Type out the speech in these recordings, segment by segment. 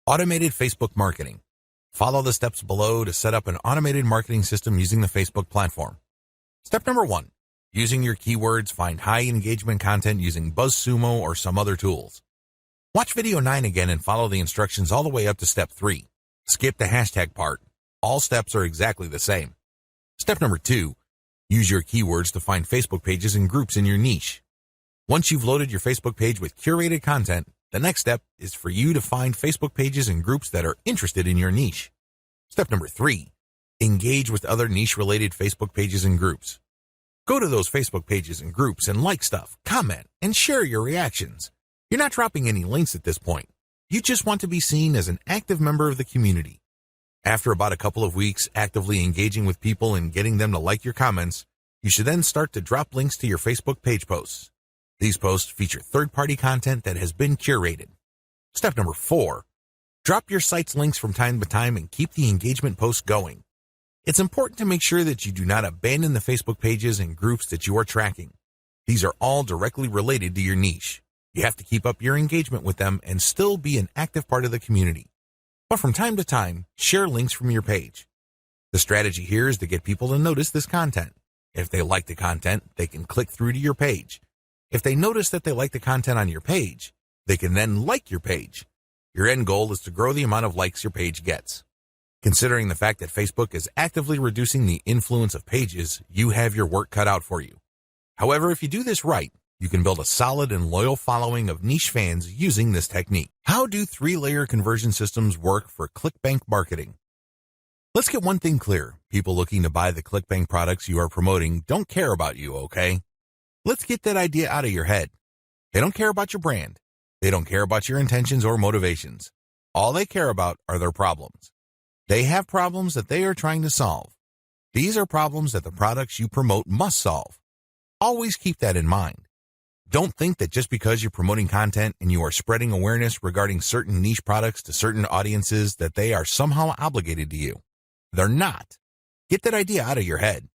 Automated Facebook marketing. Follow the steps below to set up an automated marketing system using the Facebook platform. Step number 1. Using your keywords, find high engagement content using BuzzSumo or some other tools. Watch video 9 again and follow the instructions all the way up to step 3. Skip the hashtag part. All steps are exactly the same. Step number 2. Use your keywords to find Facebook pages and groups in your niche. Once you've loaded your Facebook page with curated content, the next step is for you to find Facebook pages and groups that are interested in your niche. Step number 3. Engage with other niche-related Facebook pages and groups. Go to those Facebook pages and groups and like stuff, comment, and share your reactions. You're not dropping any links at this point. You just want to be seen as an active member of the community. After about a couple of weeks actively engaging with people and getting them to like your comments, you should then start to drop links to your Facebook page posts. These posts feature third-party content that has been curated. Step number 4. Drop your site's links from time to time and keep the engagement posts going. It's important to make sure that you do not abandon the Facebook pages and groups that you are tracking. These are all directly related to your niche. You have to keep up your engagement with them and still be an active part of the community. But from time to time, share links from your page. The strategy here is to get people to notice this content. If they like the content, they can click through to your page. If they notice that they like the content on your page, they can then like your page. Your end goal is to grow the amount of likes your page gets. Considering the fact that Facebook is actively reducing the influence of pages, you have your work cut out for you. However, if you do this right, you can build a solid and loyal following of niche fans using this technique. How do 3-layer conversion systems work for ClickBank marketing? Let's get one thing clear. People looking to buy the ClickBank products you are promoting don't care about you, okay? Let's get that idea out of your head. They don't care about your brand. They don't care about your intentions or motivations. All they care about are their problems. They have problems that they are trying to solve. These are problems that the products you promote must solve. Always keep that in mind. Don't think that just because you're promoting content and you are spreading awareness regarding certain niche products to certain audiences that they are somehow obligated to you. They're not. Get that idea out of your head.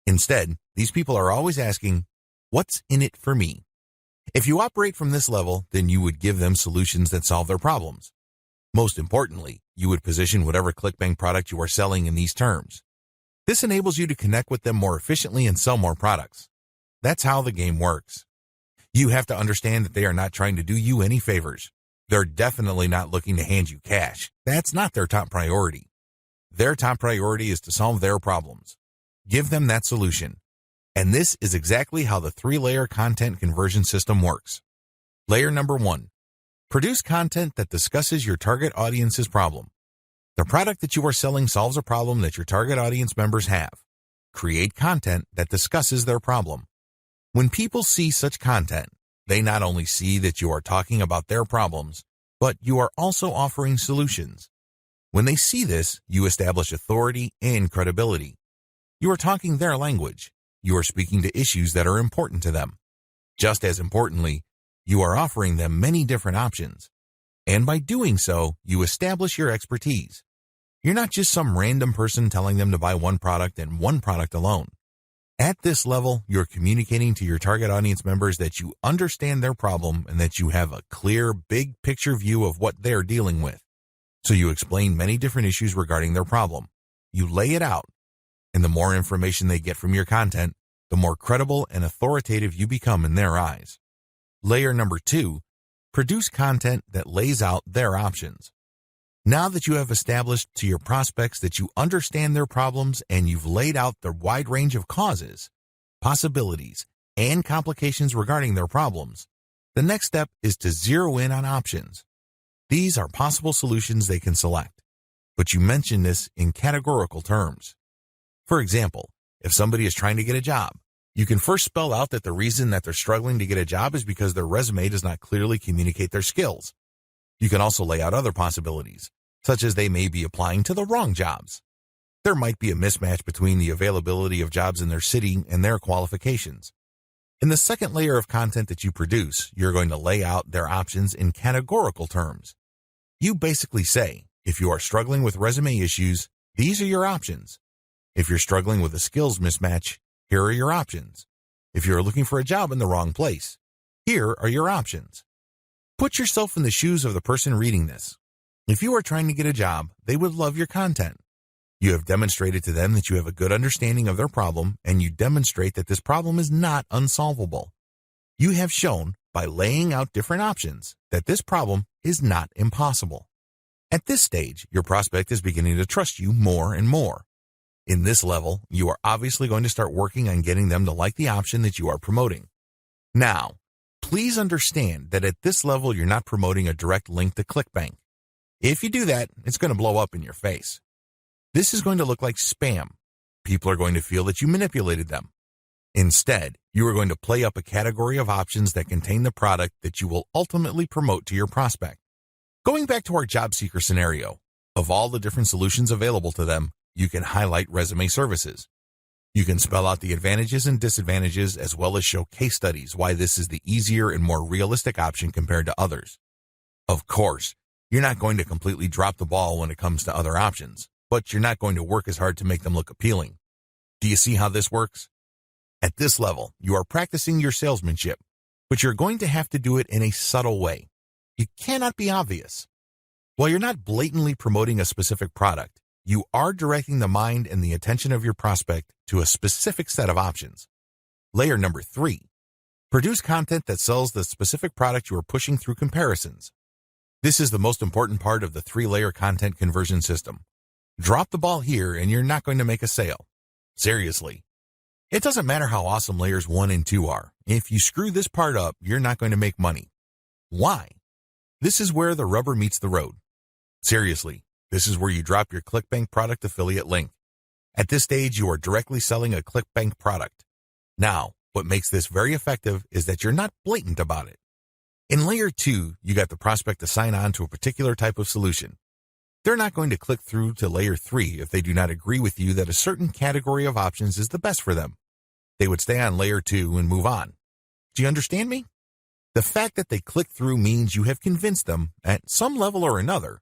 Instead, these people are always asking, what's in it for me? If you operate from this level, then you would give them solutions that solve their problems. Most importantly, you would position whatever ClickBank product you are selling in these terms. This enables you to connect with them more efficiently and sell more products. That's how the game works. You have to understand that they are not trying to do you any favors. They're definitely not looking to hand you cash. That's not their top priority. Their top priority is to solve their problems. Give them that solution. And this is exactly how the 3-layer content conversion system works. Layer number 1. Produce content that discusses your target audience's problem. The product that you are selling solves a problem that your target audience members have. Create content that discusses their problem. When people see such content, they not only see that you are talking about their problems, but you are also offering solutions. When they see this, you establish authority and credibility. You are talking their language. You are speaking to issues that are important to them. Just as importantly, you are offering them many different options. And by doing so, you establish your expertise. You're not just some random person telling them to buy one product and one product alone. At this level, you're communicating to your target audience members that you understand their problem and that you have a clear, big picture view of what they're dealing with. So you explain many different issues regarding their problem. You lay it out. And the more information they get from your content, the more credible and authoritative you become in their eyes. Layer number 2, produce content that lays out their options. Now that you have established to your prospects that you understand their problems and you've laid out the wide range of causes, possibilities, and complications regarding their problems, the next step is to zero in on options. These are possible solutions they can select, but you mention this in categorical terms. For example, if somebody is trying to get a job, you can first spell out that the reason that they're struggling to get a job is because their resume does not clearly communicate their skills. You can also lay out other possibilities, such as they may be applying to the wrong jobs. There might be a mismatch between the availability of jobs in their city and their qualifications. In the second layer of content that you produce, you're going to lay out their options in categorical terms. You basically say, if you are struggling with resume issues, these are your options. If you're struggling with a skills mismatch, here are your options. If you're looking for a job in the wrong place, here are your options. Put yourself in the shoes of the person reading this. If you are trying to get a job, they would love your content. You have demonstrated to them that you have a good understanding of their problem, and you demonstrate that this problem is not unsolvable. You have shown, by laying out different options, that this problem is not impossible. At this stage, your prospect is beginning to trust you more and more. In this level, you are obviously going to start working on getting them to like the option that you are promoting. Now, please understand that at this level, you're not promoting a direct link to ClickBank. If you do that, it's going to blow up in your face. This is going to look like spam. People are going to feel that you manipulated them. Instead, you are going to play up a category of options that contain the product that you will ultimately promote to your prospect. Going back to our job seeker scenario, of all the different solutions available to them, you can highlight resume services. You can spell out the advantages and disadvantages as well as show case studies why this is the easier and more realistic option compared to others. Of course, you're not going to completely drop the ball when it comes to other options, but you're not going to work as hard to make them look appealing. Do you see how this works? At this level, you are practicing your salesmanship, but you're going to have to do it in a subtle way. You cannot be obvious. While you're not blatantly promoting a specific product, you are directing the mind and the attention of your prospect to a specific set of options. Layer number 3. Produce content that sells the specific product you are pushing through comparisons. This is the most important part of the 3-layer content conversion system. Drop the ball here and you're not going to make a sale. Seriously. It doesn't matter how awesome layers 1 and 2 are. If you screw this part up, you're not going to make money. Why? This is where the rubber meets the road. Seriously, this is where you drop your ClickBank product affiliate link. At this stage, you are directly selling a ClickBank product. Now, what makes this very effective is that you're not blatant about it. In layer 2, you got the prospect to sign on to a particular type of solution. They're not going to click through to layer 3 if they do not agree with you that a certain category of options is the best for them. They would stay on layer 2 and move on. Do you understand me? The fact that they click through means you have convinced them, at some level or another,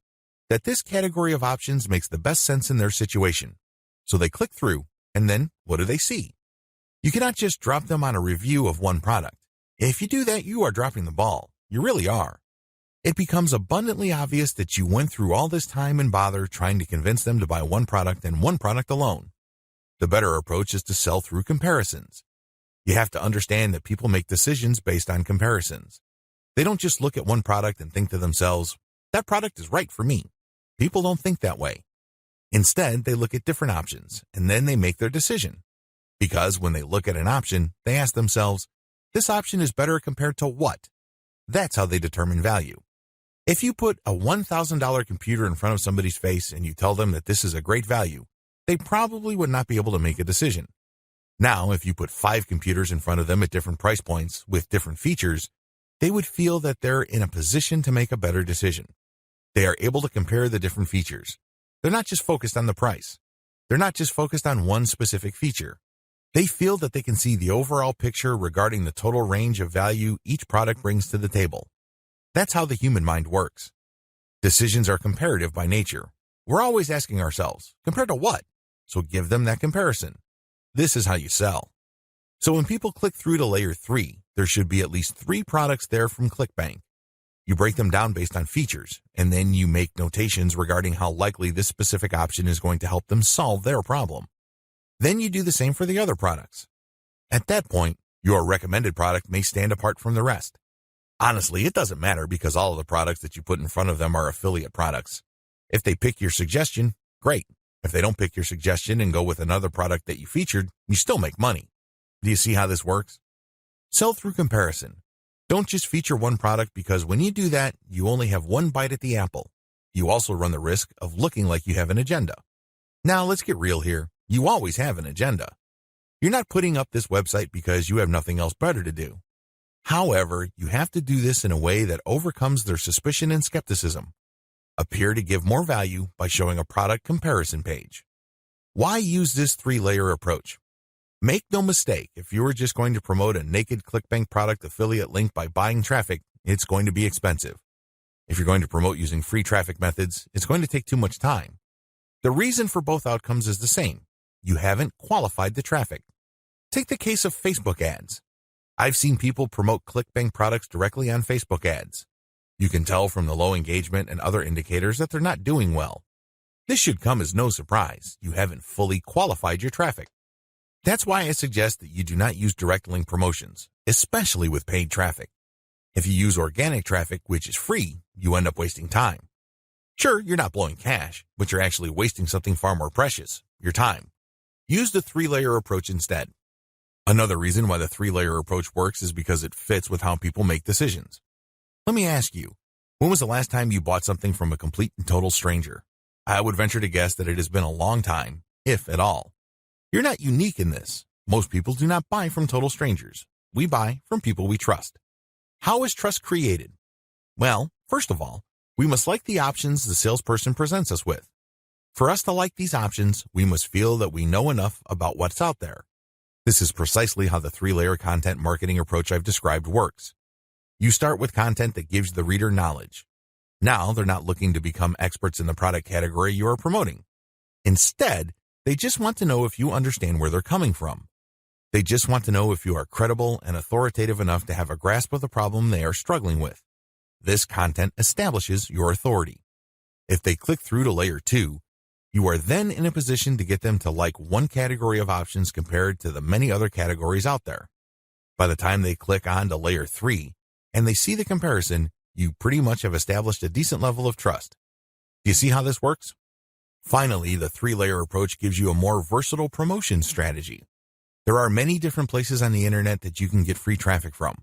that this category of options makes the best sense in their situation. So they click through, and then what do they see? You cannot just drop them on a review of one product. If you do that, you are dropping the ball. You really are. It becomes abundantly obvious that you went through all this time and bother trying to convince them to buy one product and one product alone. The better approach is to sell through comparisons. You have to understand that people make decisions based on comparisons. They don't just look at one product and think to themselves, that product is right for me. People don't think that way. Instead, they look at different options, and then they make their decision. Because when they look at an option, they ask themselves, this option is better compared to what? That's how they determine value. If you put a $1,000 computer in front of somebody's face and you tell them that this is a great value, they probably would not be able to make a decision. Now, if you put 5 computers in front of them at different price points with different features, they would feel that they're in a position to make a better decision. They are able to compare the different features. They're not just focused on the price. They're not just focused on one specific feature. They feel that they can see the overall picture regarding the total range of value each product brings to the table. That's how the human mind works. Decisions are comparative by nature. We're always asking ourselves, compared to what? So give them that comparison. This is how you sell. So when people click through to layer 3, there should be at least 3 products there from ClickBank. You break them down based on features, and then you make notations regarding how likely this specific option is going to help them solve their problem. Then you do the same for the other products. At that point, your recommended product may stand apart from the rest. Honestly, it doesn't matter because all of the products that you put in front of them are affiliate products. If they pick your suggestion, great. If they don't pick your suggestion and go with another product that you featured, you still make money. Do you see how this works? Sell through comparison. Don't just feature one product because when you do that, you only have one bite at the apple. You also run the risk of looking like you have an agenda. Now, let's get real here. You always have an agenda. You're not putting up this website because you have nothing else better to do. However, you have to do this in a way that overcomes their suspicion and skepticism. Appear to give more value by showing a product comparison page. Why use this 3-layer approach? Make no mistake, if you are just going to promote a naked ClickBank product affiliate link by buying traffic, it's going to be expensive. If you're going to promote using free traffic methods, it's going to take too much time. The reason for both outcomes is the same. You haven't qualified the traffic. Take the case of Facebook ads. I've seen people promote ClickBank products directly on Facebook ads. You can tell from the low engagement and other indicators that they're not doing well. This should come as no surprise. You haven't fully qualified your traffic. That's why I suggest that you do not use direct link promotions, especially with paid traffic. If you use organic traffic, which is free, you end up wasting time. Sure, you're not blowing cash, but you're actually wasting something far more precious, your time. Use the 3-layer approach instead. Another reason why the 3-layer approach works is because it fits with how people make decisions. Let me ask you, when was the last time you bought something from a complete and total stranger? I would venture to guess that it has been a long time, if at all. You're not unique in this. Most people do not buy from total strangers. We buy from people we trust. How is trust created? Well, first of all, we must like the options the salesperson presents us with. For us to like these options, we must feel that we know enough about what's out there. This is precisely how the 3-layer content marketing approach I've described works. You start with content that gives the reader knowledge. Now they're not looking to become experts in the product category you are promoting. Instead, they just want to know if you understand where they're coming from. They just want to know if you are credible and authoritative enough to have a grasp of the problem they are struggling with. This content establishes your authority. If they click through to layer 2, you are then in a position to get them to like one category of options compared to the many other categories out there. By the time they click on to layer 3 and they see the comparison, you pretty much have established a decent level of trust. Do you see how this works? Finally, the 3-layer approach gives you a more versatile promotion strategy. There are many different places on the internet that you can get free traffic from.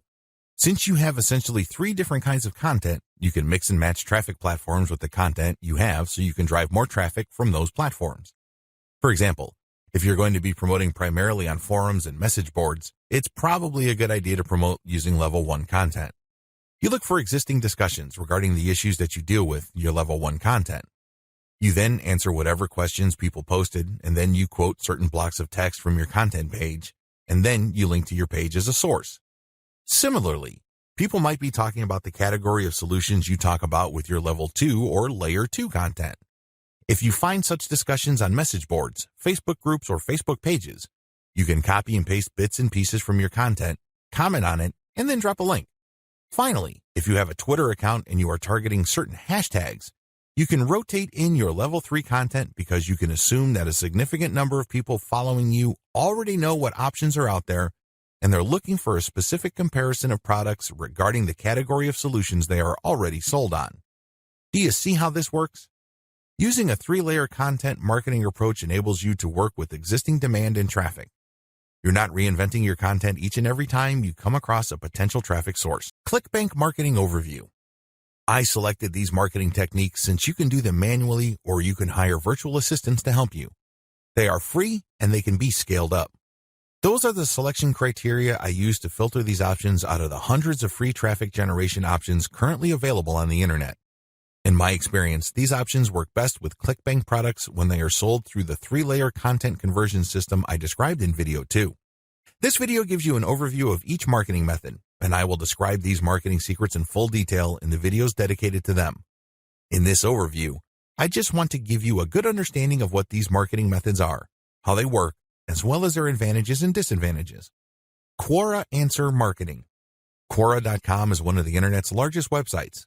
Since you have essentially 3 different kinds of content, you can mix and match traffic platforms with the content you have so you can drive more traffic from those platforms. For example, if you're going to be promoting primarily on forums and message boards, it's probably a good idea to promote using level 1 content. You look for existing discussions regarding the issues that you deal with in your level 1 content. You then answer whatever questions people posted, and then you quote certain blocks of text from your content page, and then you link to your page as a source. Similarly, people might be talking about the category of solutions you talk about with your level 2 or layer 2 content. If you find such discussions on message boards, Facebook groups, or Facebook pages, you can copy and paste bits and pieces from your content, comment on it, and then drop a link. Finally, if you have a Twitter account and you are targeting certain hashtags, you can rotate in your level 3 content because you can assume that a significant number of people following you already know what options are out there and they're looking for a specific comparison of products regarding the category of solutions they are already sold on. Do you see how this works? Using a 3-layer content marketing approach enables you to work with existing demand and traffic. You're not reinventing your content each and every time you come across a potential traffic source. ClickBank Marketing Overview. I selected these marketing techniques since you can do them manually or you can hire virtual assistants to help you. They are free and they can be scaled up. Those are the selection criteria I use to filter these options out of the hundreds of free traffic generation options currently available on the internet. In my experience, these options work best with ClickBank products when they are sold through the 3-layer content conversion system I described in video 2. This video gives you an overview of each marketing method, and I will describe these marketing secrets in full detail in the videos dedicated to them. In this overview, I just want to give you a good understanding of what these marketing methods are, how they work, as well as their advantages and disadvantages. Quora Answer Marketing. Quora.com is one of the internet's largest websites.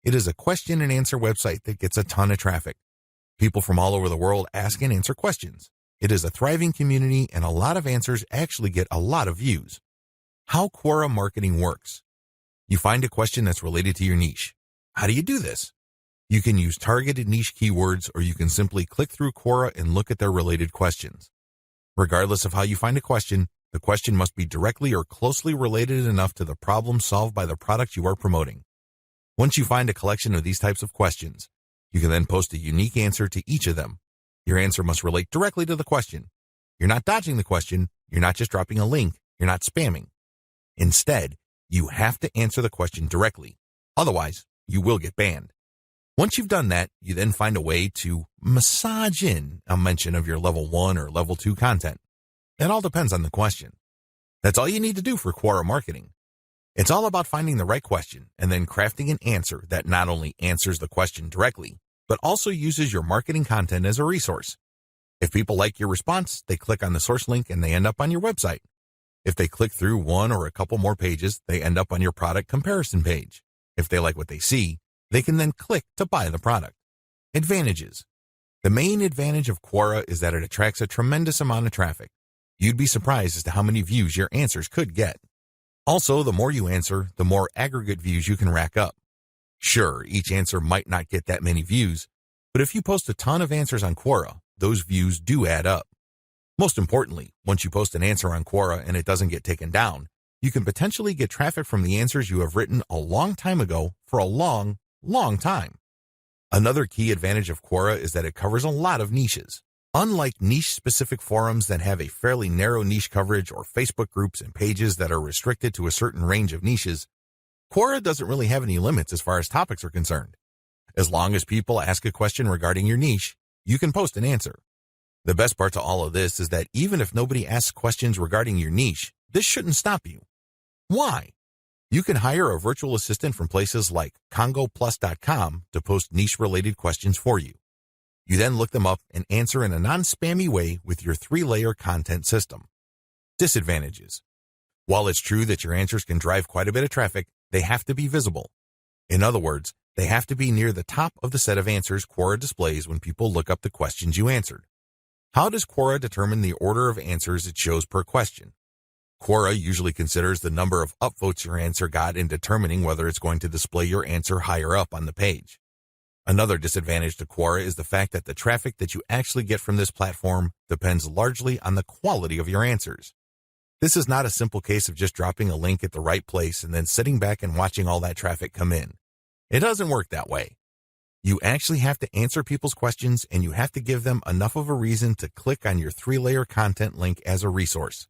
It is a question and answer website that gets a ton of traffic. People from all over the world ask and answer questions. It is a thriving community and a lot of answers actually get a lot of views. How Quora marketing works. You find a question that's related to your niche. How do you do this? You can use targeted niche keywords or you can simply click through Quora and look at their related questions. Regardless of how you find a question, the question must be directly or closely related enough to the problem solved by the product you are promoting. Once you find a collection of these types of questions, you can then post a unique answer to each of them. Your answer must relate directly to the question. You're not dodging the question. You're not just dropping a link. You're not spamming. Instead, you have to answer the question directly. Otherwise, you will get banned. Once you've done that, you then find a way to massage in a mention of your level 1 or level 2 content. It all depends on the question. That's all you need to do for Quora marketing. It's all about finding the right question and then crafting an answer that not only answers the question directly, but also uses your marketing content as a resource. If people like your response, they click on the source link and they end up on your website. If they click through one or a couple more pages, they end up on your product comparison page. If they like what they see, they can then click to buy the product. Advantages. The main advantage of Quora is that it attracts a tremendous amount of traffic. You'd be surprised as to how many views your answers could get. Also, the more you answer, the more aggregate views you can rack up. Sure, each answer might not get that many views, but if you post a ton of answers on Quora, those views do add up. Most importantly, once you post an answer on Quora and it doesn't get taken down, you can potentially get traffic from the answers you have written a long time ago for a long, long time. Another key advantage of Quora is that it covers a lot of niches. Unlike niche-specific forums that have a fairly narrow niche coverage or Facebook groups and pages that are restricted to a certain range of niches, Quora doesn't really have any limits as far as topics are concerned. As long as people ask a question regarding your niche, you can post an answer. The best part to all of this is that even if nobody asks questions regarding your niche, this shouldn't stop you. Why? You can hire a virtual assistant from places like congoplus.com to post niche-related questions for you. You then look them up and answer in a non-spammy way with your 3-layer content system. Disadvantages. While it's true that your answers can drive quite a bit of traffic, they have to be visible. In other words, they have to be near the top of the set of answers Quora displays when people look up the questions you answered. How does Quora determine the order of answers it shows per question? Quora usually considers the number of upvotes your answer got in determining whether it's going to display your answer higher up on the page. Another disadvantage to Quora is the fact that the traffic that you actually get from this platform depends largely on the quality of your answers. This is not a simple case of just dropping a link at the right place and then sitting back and watching all that traffic come in. It doesn't work that way. You actually have to answer people's questions, and you have to give them enough of a reason to click on your 3-layer content link as a resource.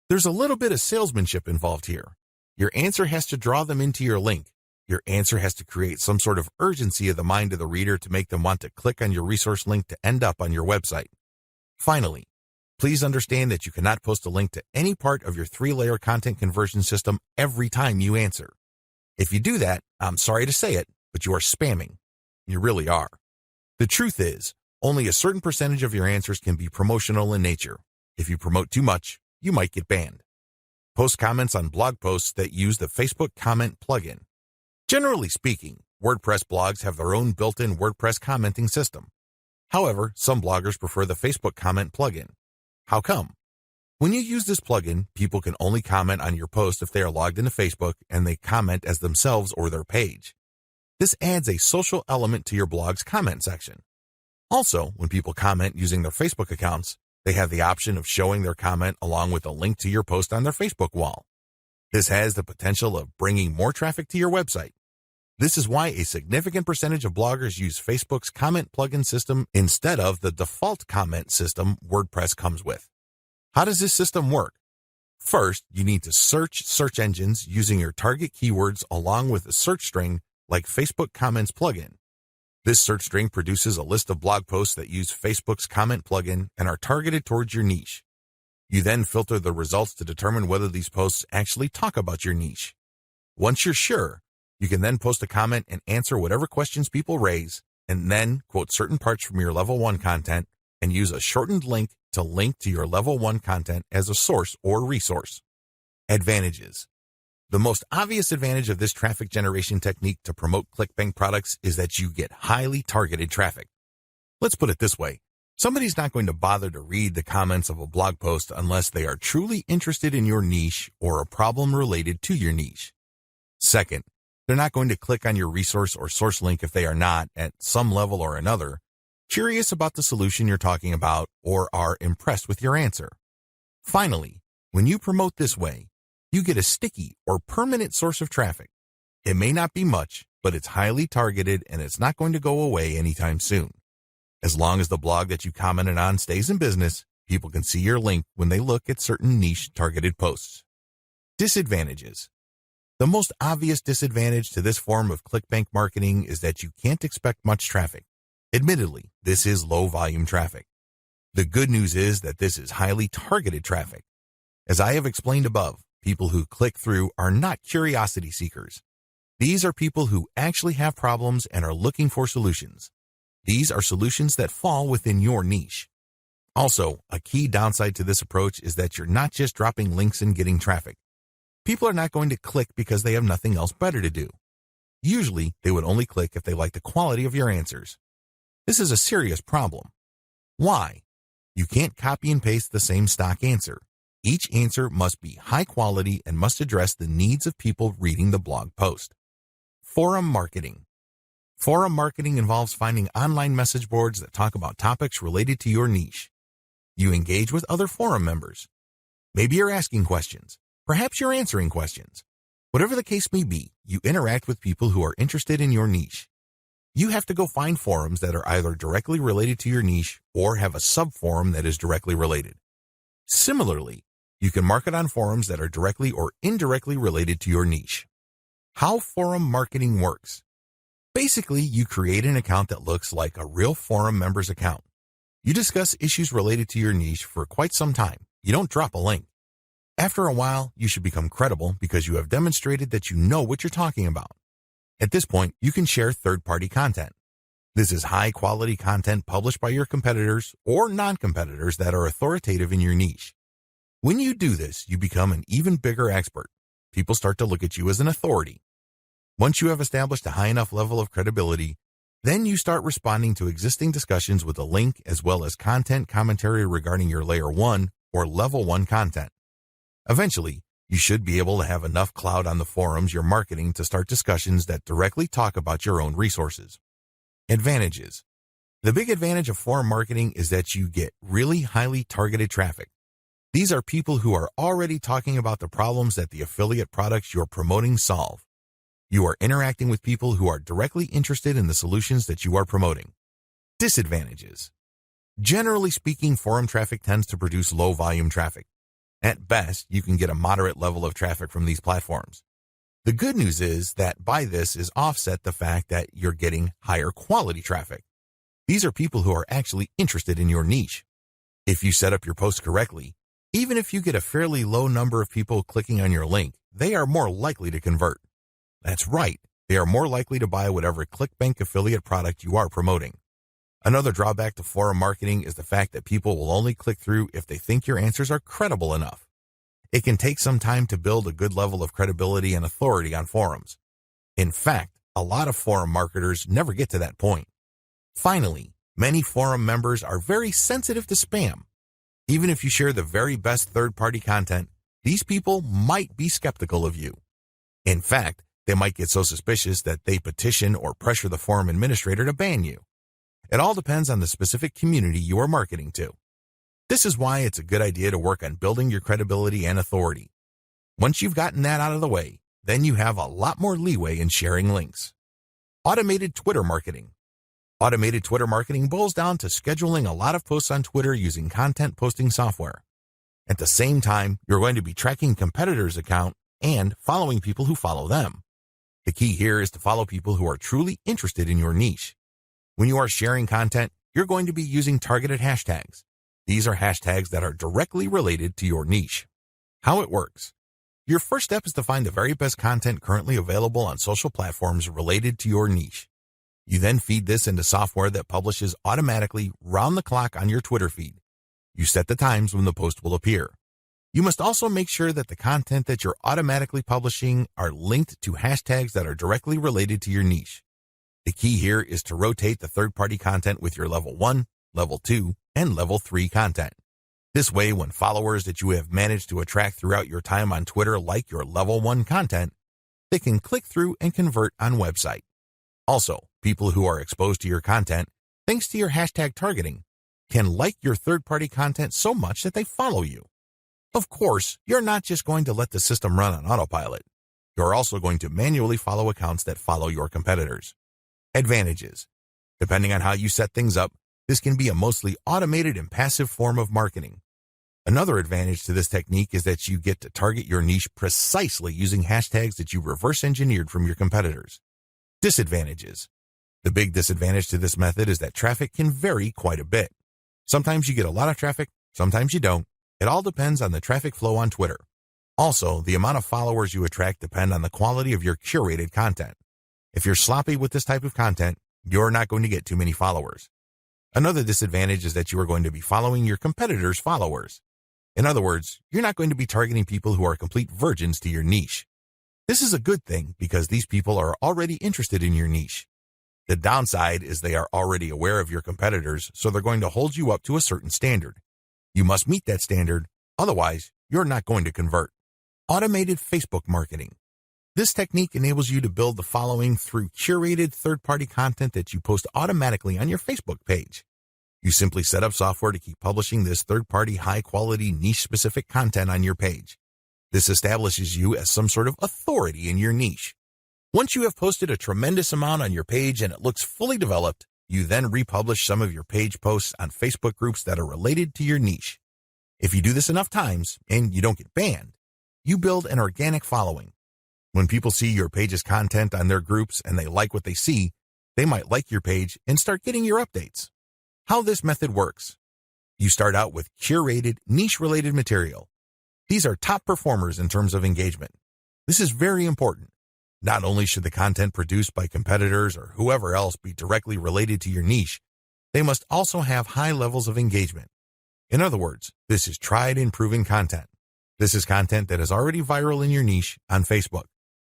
There's a little bit of salesmanship involved here. Your answer has to draw them into your link. Your answer has to create some sort of urgency of the mind of the reader to make them want to click on your resource link to end up on your website. Finally, please understand that you cannot post a link to any part of your 3-layer content conversion system every time you answer. If you do that, I'm sorry to say it, but you are spamming. You really are. The truth is, only a certain percentage of your answers can be promotional in nature. If you promote too much, you might get banned. Post comments on blog posts that use the Facebook comment plugin. Generally speaking, WordPress blogs have their own built-in WordPress commenting system. However, some bloggers prefer the Facebook comment plugin. How come? When you use this plugin, people can only comment on your post if they are logged into Facebook and they comment as themselves or their page. This adds a social element to your blog's comment section. Also, when people comment using their Facebook accounts, they have the option of showing their comment along with a link to your post on their Facebook wall. This has the potential of bringing more traffic to your website. This is why a significant percentage of bloggers use Facebook's comment plugin system instead of the default comment system WordPress comes with. How does this system work? First, you need to search search engines using your target keywords along with a search string like Facebook Comments plugin. This search string produces a list of blog posts that use Facebook's comment plugin and are targeted towards your niche. You then filter the results to determine whether these posts actually talk about your niche. Once you're sure, you can then post a comment and answer whatever questions people raise, and then quote certain parts from your Level 1 content and use a shortened link to link to your Level 1 content as a source or resource. Advantages. The most obvious advantage of this traffic generation technique to promote ClickBank products is that you get highly targeted traffic. Let's put it this way. Somebody's not going to bother to read the comments of a blog post unless they are truly interested in your niche or a problem related to your niche. Second, they're not going to click on your resource or source link if they are not, at some level or another, curious about the solution you're talking about or are impressed with your answer. Finally, when you promote this way, you get a sticky or permanent source of traffic. It may not be much, but it's highly targeted and it's not going to go away anytime soon. As long as the blog that you commented on stays in business, people can see your link when they look at certain niche targeted posts. Disadvantages. The most obvious disadvantage to this form of ClickBank marketing is that you can't expect much traffic. Admittedly, this is low volume traffic. The good news is that this is highly targeted traffic. As I have explained above, people who click through are not curiosity seekers. These are people who actually have problems and are looking for solutions. These are solutions that fall within your niche. Also, a key downside to this approach is that you're not just dropping links and getting traffic. People are not going to click because they have nothing else better to do. Usually, they would only click if they like the quality of your answers. This is a serious problem. Why? You can't copy and paste the same stock answer. Each answer must be high quality and must address the needs of people reading the blog post. Forum marketing. Forum marketing involves finding online message boards that talk about topics related to your niche. You engage with other forum members. Maybe you're asking questions. Perhaps you're answering questions. Whatever the case may be, you interact with people who are interested in your niche. You have to go find forums that are either directly related to your niche or have a sub-forum that is directly related. Similarly, you can market on forums that are directly or indirectly related to your niche. How forum marketing works. Basically, you create an account that looks like a real forum member's account. You discuss issues related to your niche for quite some time. You don't drop a link. After a while, you should become credible because you have demonstrated that you know what you're talking about. At this point, you can share third-party content. This is high-quality content published by your competitors or non-competitors that are authoritative in your niche. When you do this, you become an even bigger expert. People start to look at you as an authority. Once you have established a high enough level of credibility, then you start responding to existing discussions with a link as well as content commentary regarding your Layer 1 or Level 1 content. Eventually, you should be able to have enough clout on the forums you're marketing to start discussions that directly talk about your own resources. Advantages. The big advantage of forum marketing is that you get really highly targeted traffic. These are people who are already talking about the problems that the affiliate products you're promoting solve. You are interacting with people who are directly interested in the solutions that you are promoting. Disadvantages. Generally speaking, forum traffic tends to produce low volume traffic. At best, you can get a moderate level of traffic from these platforms. The good news is that by this is offset the fact that you're getting higher quality traffic. These are people who are actually interested in your niche. If you set up your post correctly, even if you get a fairly low number of people clicking on your link, they are more likely to convert. That's right, they are more likely to buy whatever ClickBank affiliate product you are promoting. Another drawback to forum marketing is the fact that people will only click through if they think your answers are credible enough. It can take some time to build a good level of credibility and authority on forums. In fact, a lot of forum marketers never get to that point. Finally, many forum members are very sensitive to spam. Even if you share the very best third-party content, these people might be skeptical of you. In fact, they might get so suspicious that they petition or pressure the forum administrator to ban you. It all depends on the specific community you are marketing to. This is why it's a good idea to work on building your credibility and authority. Once you've gotten that out of the way, then you have a lot more leeway in sharing links. Automated Twitter marketing. Automated Twitter marketing boils down to scheduling a lot of posts on Twitter using content posting software. At the same time, you're going to be tracking competitors' account and following people who follow them. The key here is to follow people who are truly interested in your niche. When you are sharing content, you're going to be using targeted hashtags. These are hashtags that are directly related to your niche. How it works. Your first step is to find the very best content currently available on social platforms related to your niche. You then feed this into software that publishes automatically round the clock on your Twitter feed. You set the times when the post will appear. You must also make sure that the content that you're automatically publishing are linked to hashtags that are directly related to your niche. The key here is to rotate the third-party content with your Level 1, Level 2, and Level 3 content. This way, when followers that you have managed to attract throughout your time on Twitter like your Level 1 content, they can click through and convert on website. Also, people who are exposed to your content, thanks to your hashtag targeting, can like your third-party content so much that they follow you. Of course, you're not just going to let the system run on autopilot. You're also going to manually follow accounts that follow your competitors. Advantages. Depending on how you set things up, this can be a mostly automated and passive form of marketing. Another advantage to this technique is that you get to target your niche precisely using hashtags that you reverse engineered from your competitors. Disadvantages. The big disadvantage to this method is that traffic can vary quite a bit. Sometimes you get a lot of traffic, sometimes you don't. It all depends on the traffic flow on Twitter. Also, the amount of followers you attract depend on the quality of your curated content. If you're sloppy with this type of content, you're not going to get too many followers. Another disadvantage is that you are going to be following your competitors' followers. In other words, you're not going to be targeting people who are complete virgins to your niche. This is a good thing because these people are already interested in your niche. The downside is they are already aware of your competitors, so they're going to hold you up to a certain standard. You must meet that standard, otherwise you're not going to convert. Automated Facebook marketing. This technique enables you to build the following through curated third-party content that you post automatically on your Facebook page. You simply set up software to keep publishing this third-party high-quality niche-specific content on your page. This establishes you as some sort of authority in your niche. Once you have posted a tremendous amount on your page and it looks fully developed, you then republish some of your page posts on Facebook groups that are related to your niche. If you do this enough times and you don't get banned, you build an organic following. When people see your page's content on their groups and they like what they see, they might like your page and start getting your updates. How this method works. You start out with curated, niche-related material. These are top performers in terms of engagement. This is very important. Not only should the content produced by competitors or whoever else be directly related to your niche, they must also have high levels of engagement. In other words, this is tried and proven content. This is content that is already viral in your niche on Facebook.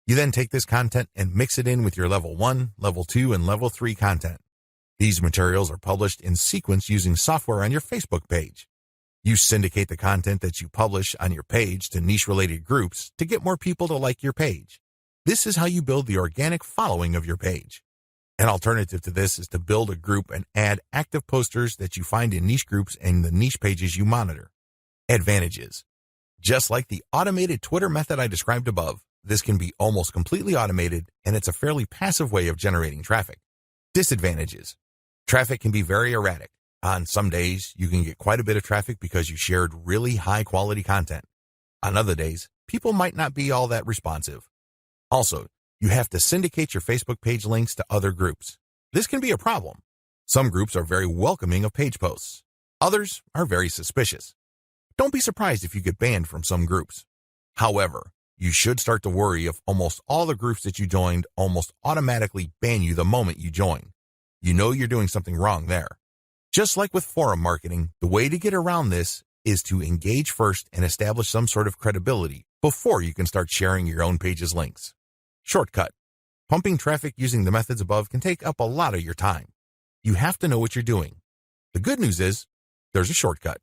You then take this content and mix it in with your level 1, level 2, and level 3 content. These materials are published in sequence using software on your Facebook page. You syndicate the content that you publish on your page to niche-related groups to get more people to like your page. This is how you build the organic following of your page. An alternative to this is to build a group and add active posters that you find in niche groups and the niche pages you monitor. Advantages. Just like the automated Twitter method I described above, this can be almost completely automated, and it's a fairly passive way of generating traffic. Disadvantages. Traffic can be very erratic. On some days, you can get quite a bit of traffic because you shared really high-quality content. On other days, people might not be all that responsive. Also, you have to syndicate your Facebook page links to other groups. This can be a problem. Some groups are very welcoming of page posts. Others are very suspicious. Don't be surprised if you get banned from some groups. However, you should start to worry if almost all the groups that you joined almost automatically ban you the moment you join. You know you're doing something wrong there. Just like with forum marketing, the way to get around this is to engage first and establish some sort of credibility before you can start sharing your own page's links. Shortcut. Pumping traffic using the methods above can take up a lot of your time. You have to know what you're doing. The good news is, there's a shortcut.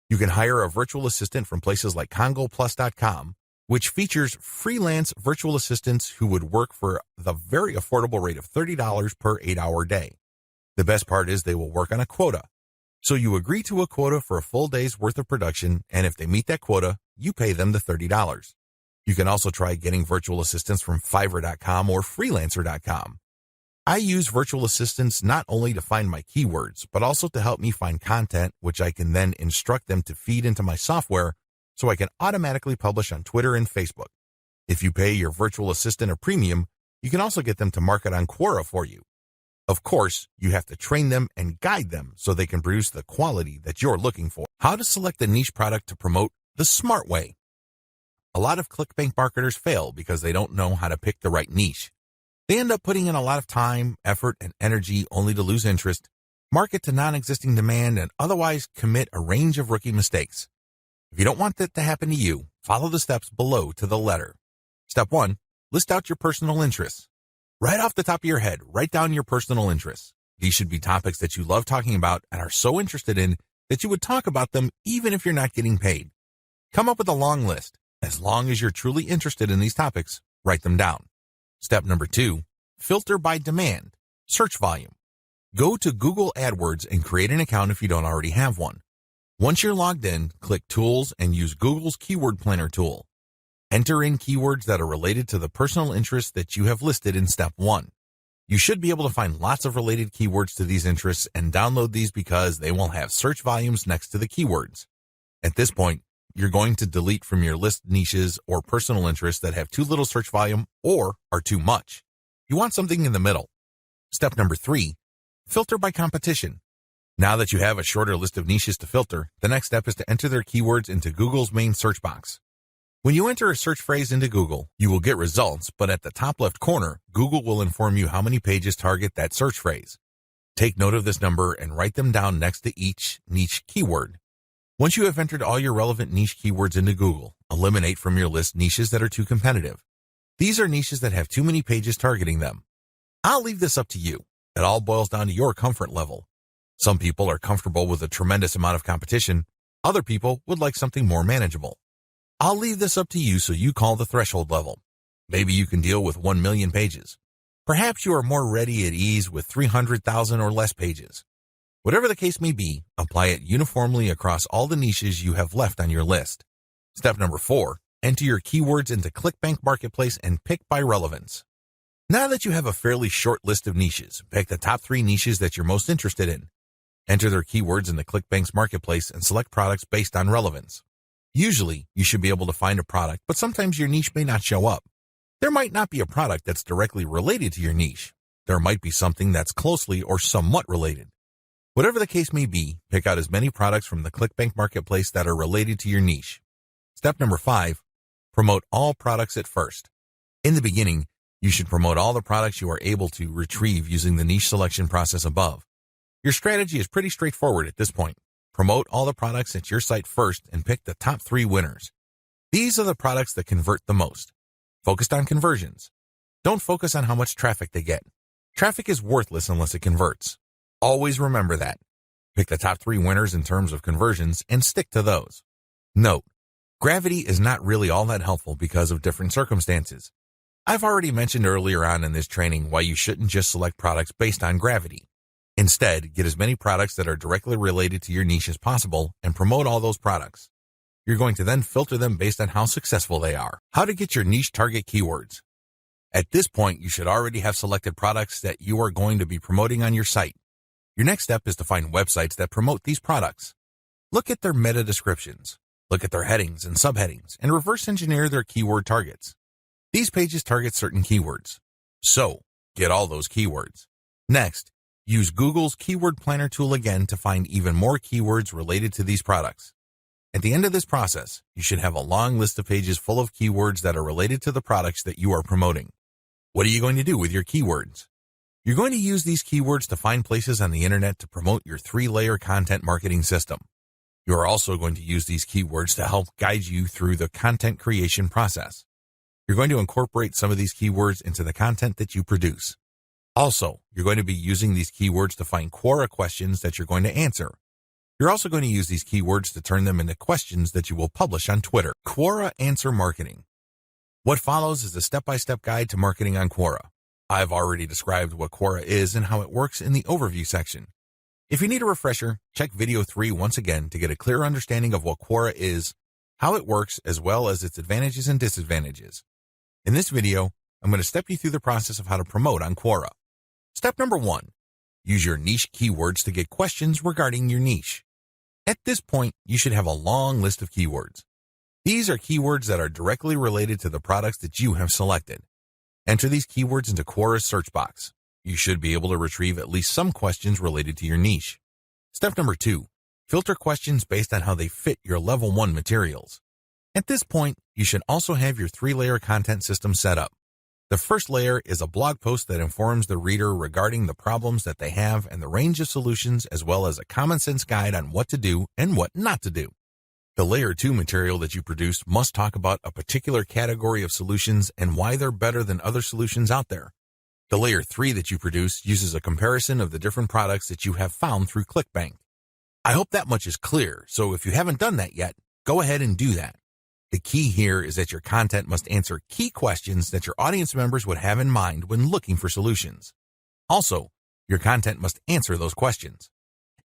You can hire a virtual assistant from places like CongoPlus.com, which features freelance virtual assistants who would work for the very affordable rate of $30 per 8-hour day. The best part is they will work on a quota. So you agree to a quota for a full day's worth of production, and if they meet that quota, you pay them the $30. You can also try getting virtual assistants from Fiverr.com or Freelancer.com. I use virtual assistants not only to find my keywords, but also to help me find content, which I can then instruct them to feed into my software so I can automatically publish on Twitter and Facebook. If you pay your virtual assistant a premium, you can also get them to market on Quora for you. Of course, you have to train them and guide them so they can produce the quality that you're looking for. How to select a niche product to promote the smart way. A lot of clickbait marketers fail because they don't know how to pick the right niche. They end up putting in a lot of time, effort, and energy only to lose interest, market to non-existing demand, and otherwise commit a range of rookie mistakes. If you don't want that to happen to you, follow the steps below to the letter. Step 1. List out your personal interests. Right off the top of your head, write down your personal interests. These should be topics that you love talking about and are so interested in that you would talk about them even if you're not getting paid. Come up with a long list. As long as you're truly interested in these topics, write them down. Step number 2, filter by demand, search volume. Go to Google AdWords and create an account if you don't already have one. Once you're logged in, click Tools and use Google's Keyword Planner tool. Enter in keywords that are related to the personal interests that you have listed in Step 1. You should be able to find lots of related keywords to these interests and download these because they will have search volumes next to the keywords. At this point, you're going to delete from your list niches or personal interests that have too little search volume or are too much. You want something in the middle. Step number 3, filter by competition. Now that you have a shorter list of niches to filter, the next step is to enter their keywords into Google's main search box. When you enter a search phrase into Google, you will get results, but at the top left corner, Google will inform you how many pages target that search phrase. Take note of this number and write them down next to each niche keyword. Once you have entered all your relevant niche keywords into Google, eliminate from your list niches that are too competitive. These are niches that have too many pages targeting them. I'll leave this up to you. It all boils down to your comfort level. Some people are comfortable with a tremendous amount of competition. Other people would like something more manageable. I'll leave this up to you, so you call the threshold level. Maybe you can deal with 1 million pages. Perhaps you are more ready at ease with 300,000 or less pages. Whatever the case may be, apply it uniformly across all the niches you have left on your list. Step number 4, enter your keywords into ClickBank Marketplace and pick by relevance. Now that you have a fairly short list of niches, pick the top 3 niches that you're most interested in. Enter their keywords into ClickBank's Marketplace and select products based on relevance. Usually, you should be able to find a product, but sometimes your niche may not show up. There might not be a product that's directly related to your niche. There might be something that's closely or somewhat related. Whatever the case may be, pick out as many products from the ClickBank Marketplace that are related to your niche. Step number 5, promote all products at first. In the beginning, you should promote all the products you are able to retrieve using the niche selection process above. Your strategy is pretty straightforward at this point. Promote all the products at your site first and pick the top 3 winners. These are the products that convert the most. Focused on conversions. Don't focus on how much traffic they get. Traffic is worthless unless it converts. Always remember that. Pick the top 3 winners in terms of conversions and stick to those. Note, gravity is not really all that helpful because of different circumstances. I've already mentioned earlier on in this training why you shouldn't just select products based on gravity. Instead, get as many products that are directly related to your niche as possible and promote all those products. You're going to then filter them based on how successful they are. How to get your niche target keywords. At this point, you should already have selected products that you are going to be promoting on your site. Your next step is to find websites that promote these products. Look at their meta descriptions. Look at their headings and subheadings and reverse engineer their keyword targets. These pages target certain keywords. So, get all those keywords. Next, use Google's Keyword Planner tool again to find even more keywords related to these products. At the end of this process, you should have a long list of pages full of keywords that are related to the products that you are promoting. What are you going to do with your keywords? You're going to use these keywords to find places on the internet to promote your 3-layer content marketing system. You are also going to use these keywords to help guide you through the content creation process. You're going to incorporate some of these keywords into the content that you produce. Also, you're going to be using these keywords to find Quora questions that you're going to answer. You're also going to use these keywords to turn them into questions that you will publish on Twitter. Quora Answer Marketing. What follows is a step-by-step guide to marketing on Quora. I've already described what Quora is and how it works in the overview section. If you need a refresher, check video 3 once again to get a clear understanding of what Quora is, how it works, as well as its advantages and disadvantages. In this video, I'm going to step you through the process of how to promote on Quora. Step number 1, use your niche keywords to get questions regarding your niche. At this point, you should have a long list of keywords. These are keywords that are directly related to the products that you have selected. Enter these keywords into Quora's search box. You should be able to retrieve at least some questions related to your niche. Step number 2, filter questions based on how they fit your level 1 materials. At this point, you should also have your 3-layer content system set up. The first layer is a blog post that informs the reader regarding the problems that they have and the range of solutions, as well as a common sense guide on what to do and what not to do. The layer 2 material that you produce must talk about a particular category of solutions and why they're better than other solutions out there. The layer 3 that you produce uses a comparison of the different products that you have found through ClickBank. I hope that much is clear, so if you haven't done that yet, go ahead and do that. The key here is that your content must answer key questions that your audience members would have in mind when looking for solutions. Also, your content must answer those questions.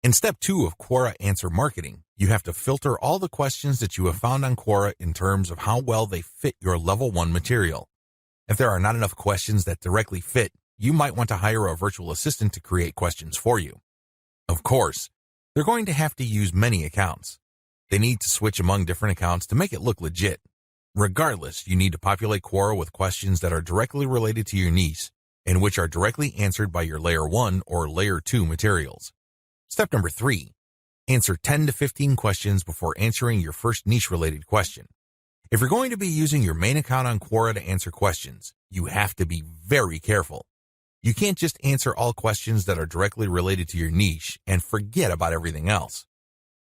In step 2 of Quora Answer Marketing, you have to filter all the questions that you have found on Quora in terms of how well they fit your level 1 material. If there are not enough questions that directly fit, you might want to hire a virtual assistant to create questions for you. Of course, they're going to have to use many accounts. They need to switch among different accounts to make it look legit. Regardless, you need to populate Quora with questions that are directly related to your niche and which are directly answered by your layer 1 or layer 2 materials. Step number 3, answer 10 to 15 questions before answering your first niche-related question. If you're going to be using your main account on Quora to answer questions, you have to be very careful. You can't just answer all questions that are directly related to your niche and forget about everything else.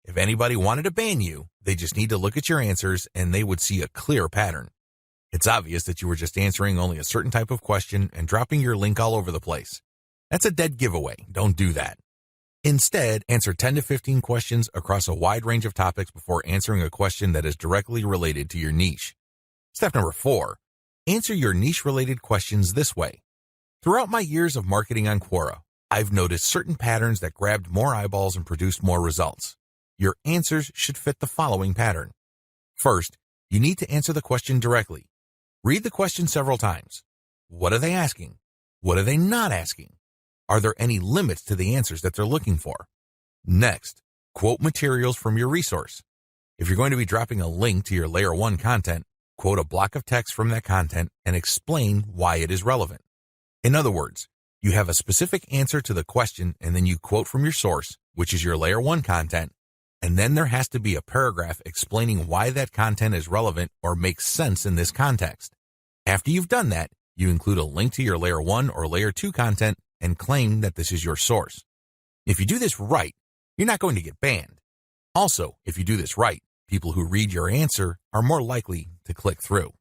If anybody wanted to ban you, they just need to look at your answers and they would see a clear pattern. It's obvious that you were just answering only a certain type of question and dropping your link all over the place. That's a dead giveaway. Don't do that. Instead, answer 10 to 15 questions across a wide range of topics before answering a question that is directly related to your niche. Step number 4, answer your niche-related questions this way. Throughout my years of marketing on Quora, I've noticed certain patterns that grabbed more eyeballs and produced more results. Your answers should fit the following pattern. First, you need to answer the question directly. Read the question several times. What are they asking? What are they not asking? Are there any limits to the answers that they're looking for? Next, quote materials from your resource. If you're going to be dropping a link to your Layer 1 content, quote a block of text from that content and explain why it is relevant. In other words, you have a specific answer to the question and then you quote from your source, which is your Layer 1 content, and then there has to be a paragraph explaining why that content is relevant or makes sense in this context. After you've done that, you include a link to your Layer 1 or Layer 2 content and claim that this is your source. If you do this right, you're not going to get banned. Also, if you do this right, people who read your answer are more likely to click through.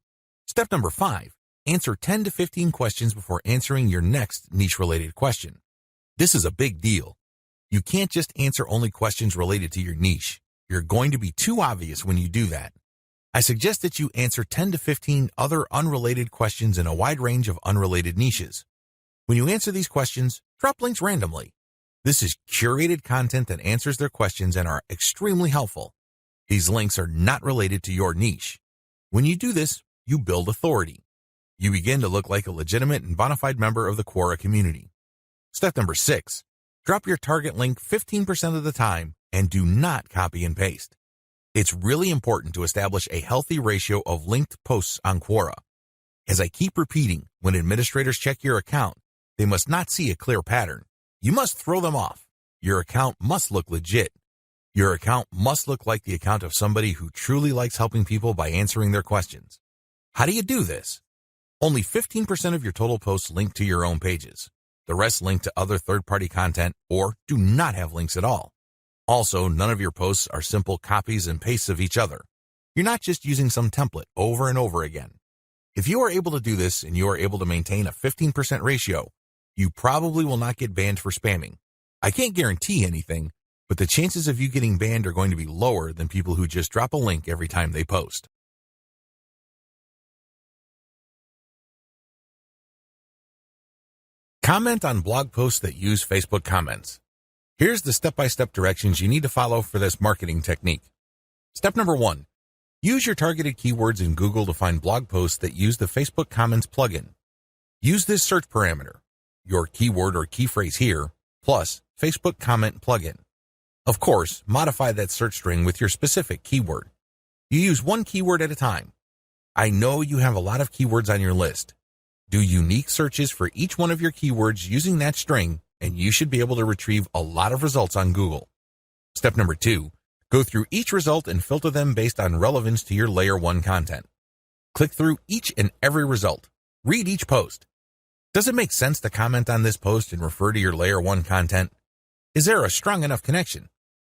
Step number 5, answer 10 to 15 questions before answering your next niche-related question. This is a big deal. You can't just answer only questions related to your niche. You're going to be too obvious when you do that. I suggest that you answer 10 to 15 other unrelated questions in a wide range of unrelated niches. When you answer these questions, drop links randomly. This is curated content that answers their questions and are extremely helpful. These links are not related to your niche. When you do this, you build authority. You begin to look like a legitimate and bona fide member of the Quora community. Step number 6, drop your target link 15% of the time and do not copy and paste. It's really important to establish a healthy ratio of linked posts on Quora. As I keep repeating, when administrators check your account, they must not see a clear pattern. You must throw them off. Your account must look legit. Your account must look like the account of somebody who truly likes helping people by answering their questions. How do you do this? Only 15% of your total posts link to your own pages. The rest link to other third-party content or do not have links at all. Also, none of your posts are simple copies and pastes of each other. You're not just using some template over and over again. If you are able to do this and you are able to maintain a 15% ratio, you probably will not get banned for spamming. I can't guarantee anything, but the chances of you getting banned are going to be lower than people who just drop a link every time they post. Comment on blog posts that use Facebook comments. Here's the step-by-step directions you need to follow for this marketing technique. Step number 1, use your targeted keywords in Google to find blog posts that use the Facebook Comments plugin. Use this search parameter, your keyword or key phrase here, plus Facebook Comment plugin. Of course, modify that search string with your specific keyword. You use one keyword at a time. I know you have a lot of keywords on your list. Do unique searches for each one of your keywords using that string, and you should be able to retrieve a lot of results on Google. Step number 2, go through each result and filter them based on relevance to your Layer 1 content. Click through each and every result. Read each post. Does it make sense to comment on this post and refer to your Layer 1 content? Is there a strong enough connection?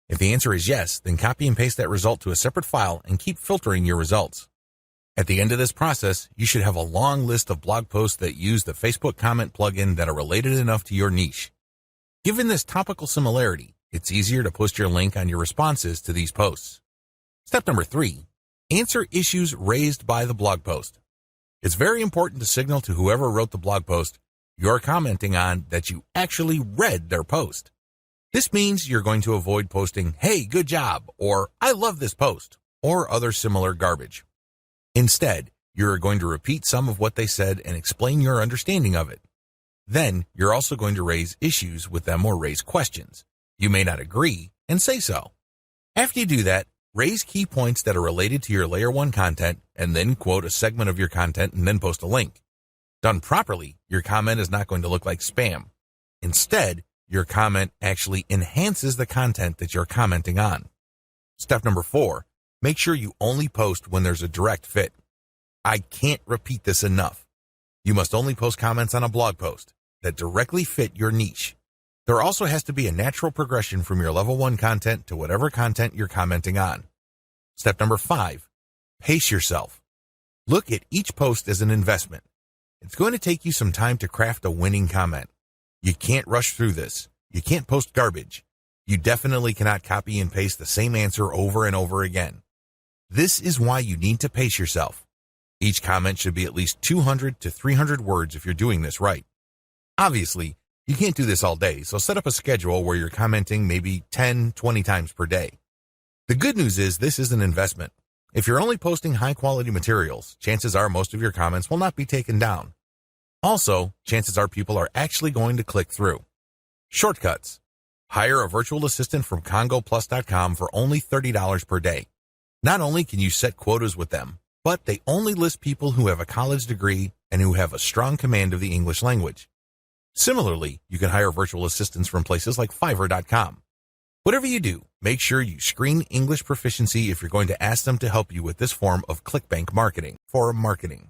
If the answer is yes, then copy and paste that result to a separate file and keep filtering your results. At the end of this process, you should have a long list of blog posts that use the Facebook Comment plugin that are related enough to your niche. Given this topical similarity, it's easier to post your link on your responses to these posts. Step number 3, answer issues raised by the blog post. It's very important to signal to whoever wrote the blog post you're commenting on that you actually read their post. This means you're going to avoid posting, "Hey, good job," or "I love this post," or other similar garbage. Instead, you're going to repeat some of what they said and explain your understanding of it. Then, you're also going to raise issues with them or raise questions. You may not agree, and say so. After you do that, raise key points that are related to your Layer 1 content, and then quote a segment of your content and then post a link. Done properly, your comment is not going to look like spam. Instead, your comment actually enhances the content that you're commenting on. Step number 4, make sure you only post when there's a direct fit. I can't repeat this enough. You must only post comments on a blog post that directly fit your niche. There also has to be a natural progression from your level 1 content to whatever content you're commenting on. Step number 5, pace yourself. Look at each post as an investment. It's going to take you some time to craft a winning comment. You can't rush through this. You can't post garbage. You definitely cannot copy and paste the same answer over and over again. This is why you need to pace yourself. Each comment should be at least 200 to 300 words if you're doing this right. Obviously, you can't do this all day, so set up a schedule where you're commenting maybe 10, 20 times per day. The good news is this is an investment. If you're only posting high-quality materials, chances are most of your comments will not be taken down. Also, chances are people are actually going to click through. Shortcuts. Hire a virtual assistant from CongoPlus.com for only $30 per day. Not only can you set quotas with them, but they only list people who have a college degree and who have a strong command of the English language. Similarly, you can hire virtual assistants from places like Fiverr.com. Whatever you do, make sure you screen English proficiency if you're going to ask them to help you with this form of ClickBank marketing, forum marketing.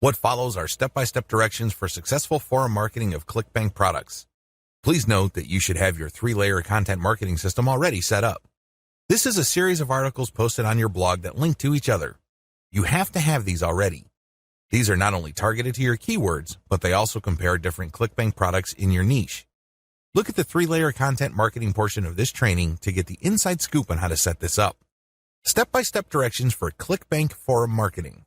What follows are step-by-step directions for successful forum marketing of ClickBank products. Please note that you should have your 3-layer content marketing system already set up. This is a series of articles posted on your blog that link to each other. You have to have these already. These are not only targeted to your keywords, but they also compare different ClickBank products in your niche. Look at the 3-layer content marketing portion of this training to get the inside scoop on how to set this up. Step-by-step directions for ClickBank forum marketing.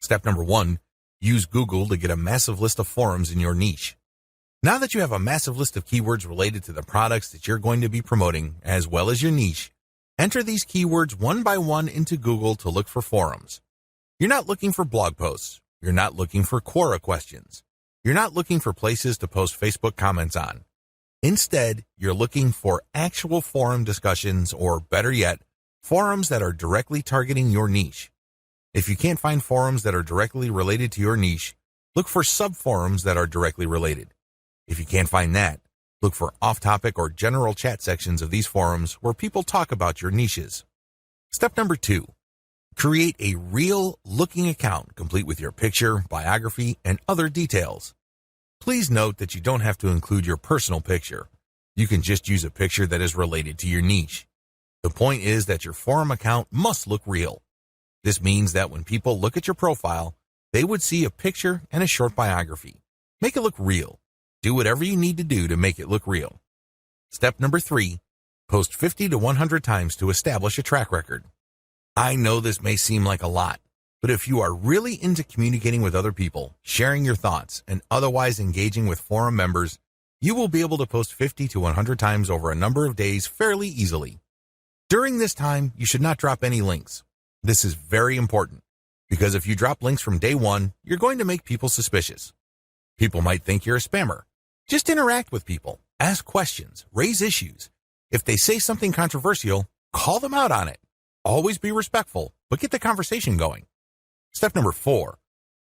Step number 1, use Google to get a massive list of forums in your niche. Now that you have a massive list of keywords related to the products that you're going to be promoting, as well as your niche, enter these keywords one by one into Google to look for forums. You're not looking for blog posts. You're not looking for Quora questions. You're not looking for places to post Facebook comments on. Instead, you're looking for actual forum discussions, or better yet, forums that are directly targeting your niche. If you can't find forums that are directly related to your niche, look for sub-forums that are directly related. If you can't find that, look for off-topic or general chat sections of these forums where people talk about your niches. Step number 2, create a real-looking account complete with your picture, biography, and other details. Please note that you don't have to include your personal picture. You can just use a picture that is related to your niche. The point is that your forum account must look real. This means that when people look at your profile, they would see a picture and a short biography. Make it look real. Do whatever you need to do to make it look real. Step number 3, post 50 to 100 times to establish a track record. I know this may seem like a lot, but if you are really into communicating with other people, sharing your thoughts, and otherwise engaging with forum members, you will be able to post 50 to 100 times over a number of days fairly easily. During this time, you should not drop any links. This is very important, because if you drop links from day 1, you're going to make people suspicious. People might think you're a spammer. Just interact with people, ask questions, raise issues. If they say something controversial, call them out on it. Always be respectful, but get the conversation going. Step number 4,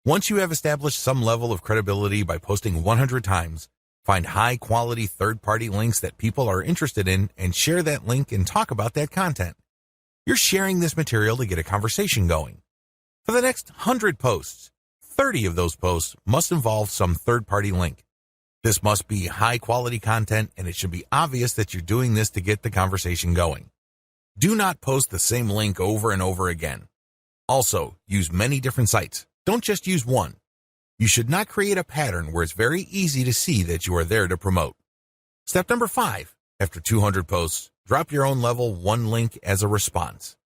once you have established some level of credibility by posting 100 times, find high-quality third-party links that people are interested in and share that link and talk about that content. You're sharing this material to get a conversation going. For the next 100 posts, 30 of those posts must involve some third-party link. This must be high-quality content, and it should be obvious that you're doing this to get the conversation going. Do not post the same link over and over again. Also, use many different sites. Don't just use one. You should not create a pattern where it's very easy to see that you are there to promote. Step number 5, after 200 posts, drop your own level 1 link as a response.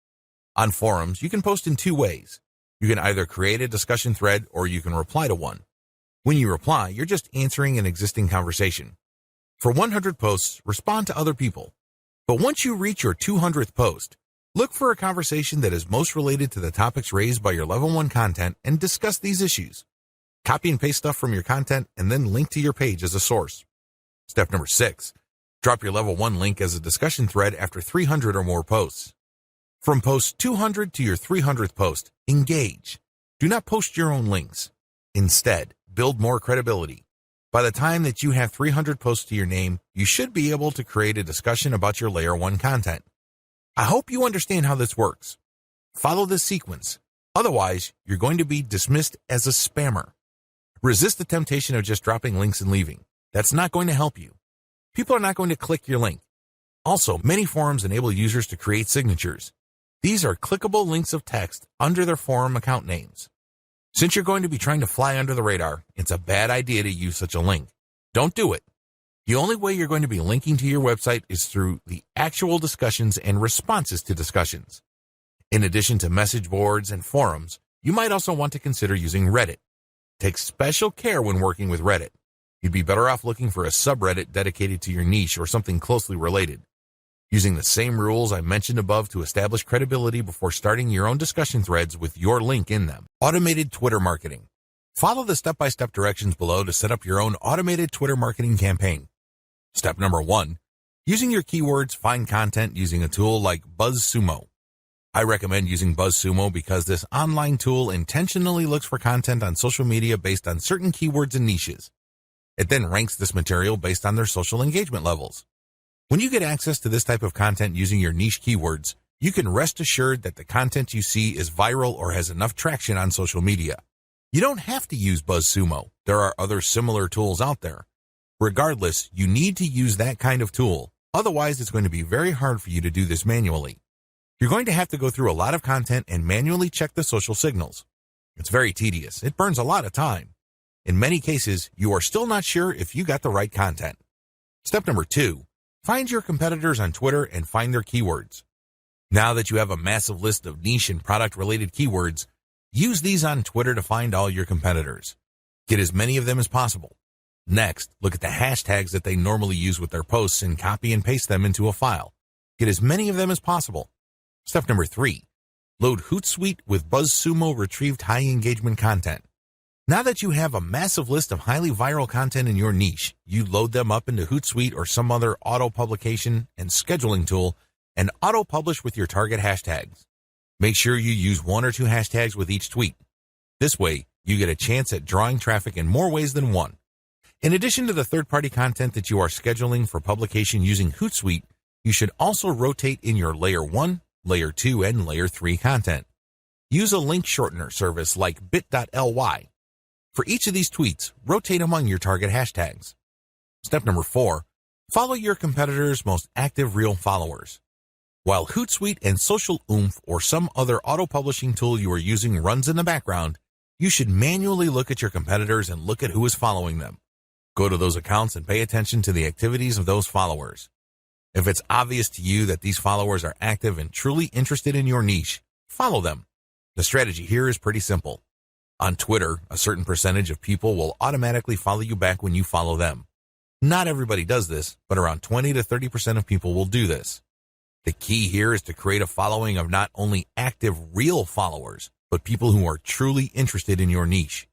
On forums, you can post in 2 ways. You can either create a discussion thread or you can reply to one. When you reply, you're just answering an existing conversation. For 100 posts, respond to other people. But once you reach your 200th post, look for a conversation that is most related to the topics raised by your level 1 content and discuss these issues. Copy and paste stuff from your content and then link to your page as a source. Step number 6, drop your level 1 link as a discussion thread after 300 or more posts. From post 200 to your 300th post, engage. Do not post your own links. Instead, build more credibility. By the time that you have 300 posts to your name, you should be able to create a discussion about your layer 1 content. I hope you understand how this works. Follow this sequence. Otherwise, you're going to be dismissed as a spammer. Resist the temptation of just dropping links and leaving. That's not going to help you. People are not going to click your link. Also, many forums enable users to create signatures. These are clickable links of text under their forum account names. Since you're going to be trying to fly under the radar, it's a bad idea to use such a link. Don't do it. The only way you're going to be linking to your website is through the actual discussions and responses to discussions. In addition to message boards and forums, you might also want to consider using Reddit. Take special care when working with Reddit. You'd be better off looking for a subreddit dedicated to your niche or something closely related. Using the same rules I mentioned above to establish credibility before starting your own discussion threads with your link in them. Automated Twitter marketing. Follow the step-by-step directions below to set up your own automated Twitter marketing campaign. Step number 1, using your keywords, find content using a tool like BuzzSumo. I recommend using BuzzSumo because this online tool intentionally looks for content on social media based on certain keywords and niches. It then ranks this material based on their social engagement levels. When you get access to this type of content using your niche keywords, you can rest assured that the content you see is viral or has enough traction on social media. You don't have to use BuzzSumo. There are other similar tools out there. Regardless, you need to use that kind of tool. Otherwise, it's going to be very hard for you to do this manually. You're going to have to go through a lot of content and manually check the social signals. It's very tedious. It burns a lot of time. In many cases, you are still not sure if you got the right content. Step number 2, find your competitors on Twitter and find their keywords. Now that you have a massive list of niche and product-related keywords, use these on Twitter to find all your competitors. Get as many of them as possible. Next, look at the hashtags that they normally use with their posts and copy and paste them into a file. Get as many of them as possible. Step number 3, load Hootsuite with BuzzSumo retrieved high engagement content. Now that you have a massive list of highly viral content in your niche, you load them up into Hootsuite or some other auto-publication and scheduling tool and auto-publish with your target hashtags. Make sure you use 1 or 2 hashtags with each tweet. This way, you get a chance at drawing traffic in more ways than one. In addition to the third-party content that you are scheduling for publication using Hootsuite, you should also rotate in your Layer 1, Layer 2, and Layer 3 content. Use a link shortener service like bit.ly. For each of these tweets, rotate among your target hashtags. Step number 4, follow your competitors' most active real followers. While Hootsuite and Social Oomph or some other auto-publishing tool you are using runs in the background, you should manually look at your competitors and look at who is following them. Go to those accounts and pay attention to the activities of those followers. If it's obvious to you that these followers are active and truly interested in your niche, follow them. The strategy here is pretty simple. On Twitter, a certain percentage of people will automatically follow you back when you follow them. Not everybody does this, but around 20 to 30% of people will do this. The key here is to create a following of not only active real followers, but people who are truly interested in your niche.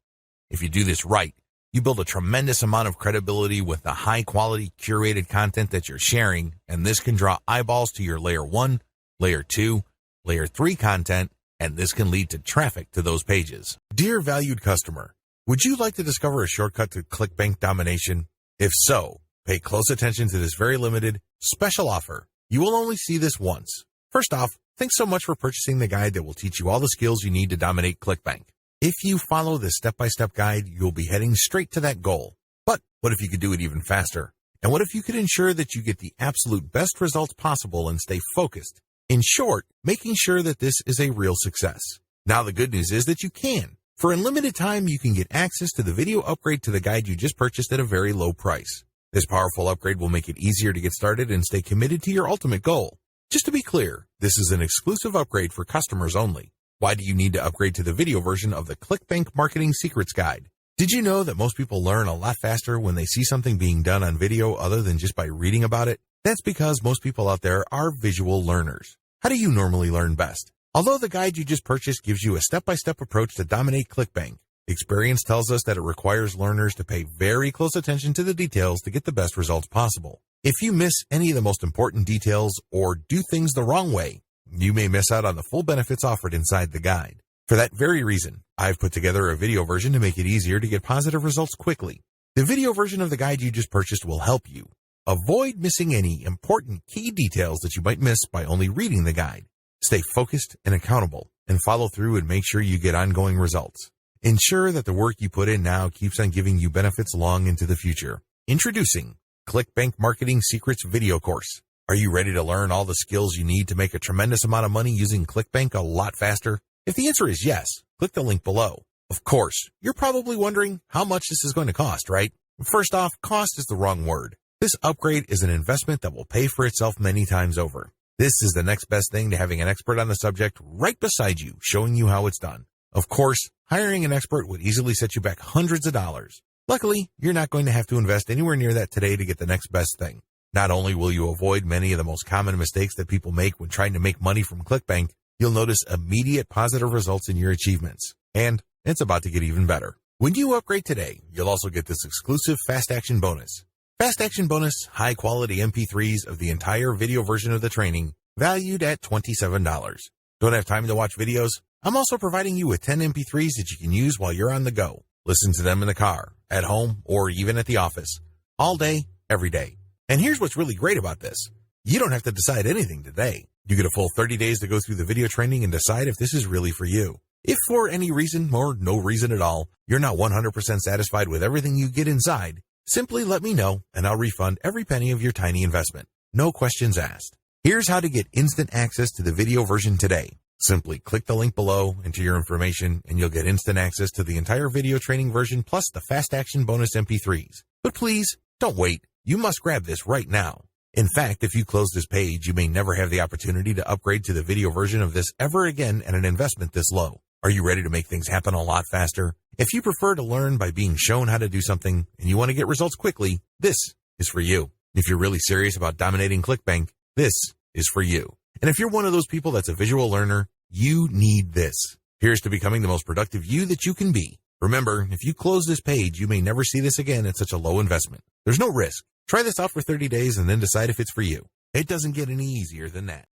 If you do this right, you build a tremendous amount of credibility with the high-quality curated content that you're sharing, and this can draw eyeballs to your Layer 1, Layer 2, Layer 3 content, and this can lead to traffic to those pages. Dear valued customer, would you like to discover a shortcut to ClickBank domination? If so, pay close attention to this very limited, special offer. You will only see this once. First off, thanks so much for purchasing the guide that will teach you all the skills you need to dominate ClickBank. If you follow this step-by-step guide, you'll be heading straight to that goal. But what if you could do it even faster? And what if you could ensure that you get the absolute best results possible and stay focused? In short, making sure that this is a real success. Now the good news is that you can. For a limited time, you can get access to the video upgrade to the guide you just purchased at a very low price. This powerful upgrade will make it easier to get started and stay committed to your ultimate goal. Just to be clear, this is an exclusive upgrade for customers only. Why do you need to upgrade to the video version of the ClickBank Marketing Secrets Guide? Did you know that most people learn a lot faster when they see something being done on video other than just by reading about it? That's because most people out there are visual learners. How do you normally learn best? Although the guide you just purchased gives you a step-by-step approach to dominate ClickBank, experience tells us that it requires learners to pay very close attention to the details to get the best results possible. If you miss any of the most important details or do things the wrong way, you may miss out on the full benefits offered inside the guide. For that very reason, I've put together a video version to make it easier to get positive results quickly. The video version of the guide you just purchased will help you avoid missing any important key details that you might miss by only reading the guide. Stay focused and accountable, and follow through and make sure you get ongoing results. Ensure that the work you put in now keeps on giving you benefits long into the future. Introducing ClickBank Marketing Secrets video course. Are you ready to learn all the skills you need to make a tremendous amount of money using ClickBank a lot faster? If the answer is yes, click the link below. Of course, you're probably wondering how much this is going to cost, right? First off, cost is the wrong word. This upgrade is an investment that will pay for itself many times over. This is the next best thing to having an expert on the subject right beside you, showing you how it's done. Of course, hiring an expert would easily set you back hundreds of dollars. Luckily, you're not going to have to invest anywhere near that today to get the next best thing. Not only will you avoid many of the most common mistakes that people make when trying to make money from ClickBank, you'll notice immediate positive results in your achievements. And it's about to get even better. When you upgrade today, you'll also get this exclusive Fast Action bonus. Fast Action bonus, high-quality MP3s of the entire video version of the training, valued at $27. Don't have time to watch videos? I'm also providing you with 10 MP3s that you can use while you're on the go. Listen to them in the car, at home, or even at the office. All day, every day. And here's what's really great about this. You don't have to decide anything today. You get a full 30 days to go through the video training and decide if this is really for you. If for any reason, or no reason at all, you're not 100% satisfied with everything you get inside, simply let me know and I'll refund every penny of your tiny investment. No questions asked. Here's how to get instant access to the video version today. Simply click the link below, enter your information, and you'll get instant access to the entire video training version plus the Fast Action bonus MP3s. But please, don't wait. You must grab this right now. In fact, if you close this page, you may never have the opportunity to upgrade to the video version of this ever again at an investment this low. Are you ready to make things happen a lot faster? If you prefer to learn by being shown how to do something and you want to get results quickly, this is for you. If you're really serious about dominating ClickBank, this is for you. And if you're one of those people that's a visual learner, you need this. Here's to becoming the most productive you that you can be. Remember, if you close this page, you may never see this again at such a low investment. There's no risk. Try this out for 30 days and then decide if it's for you. It doesn't get any easier than that.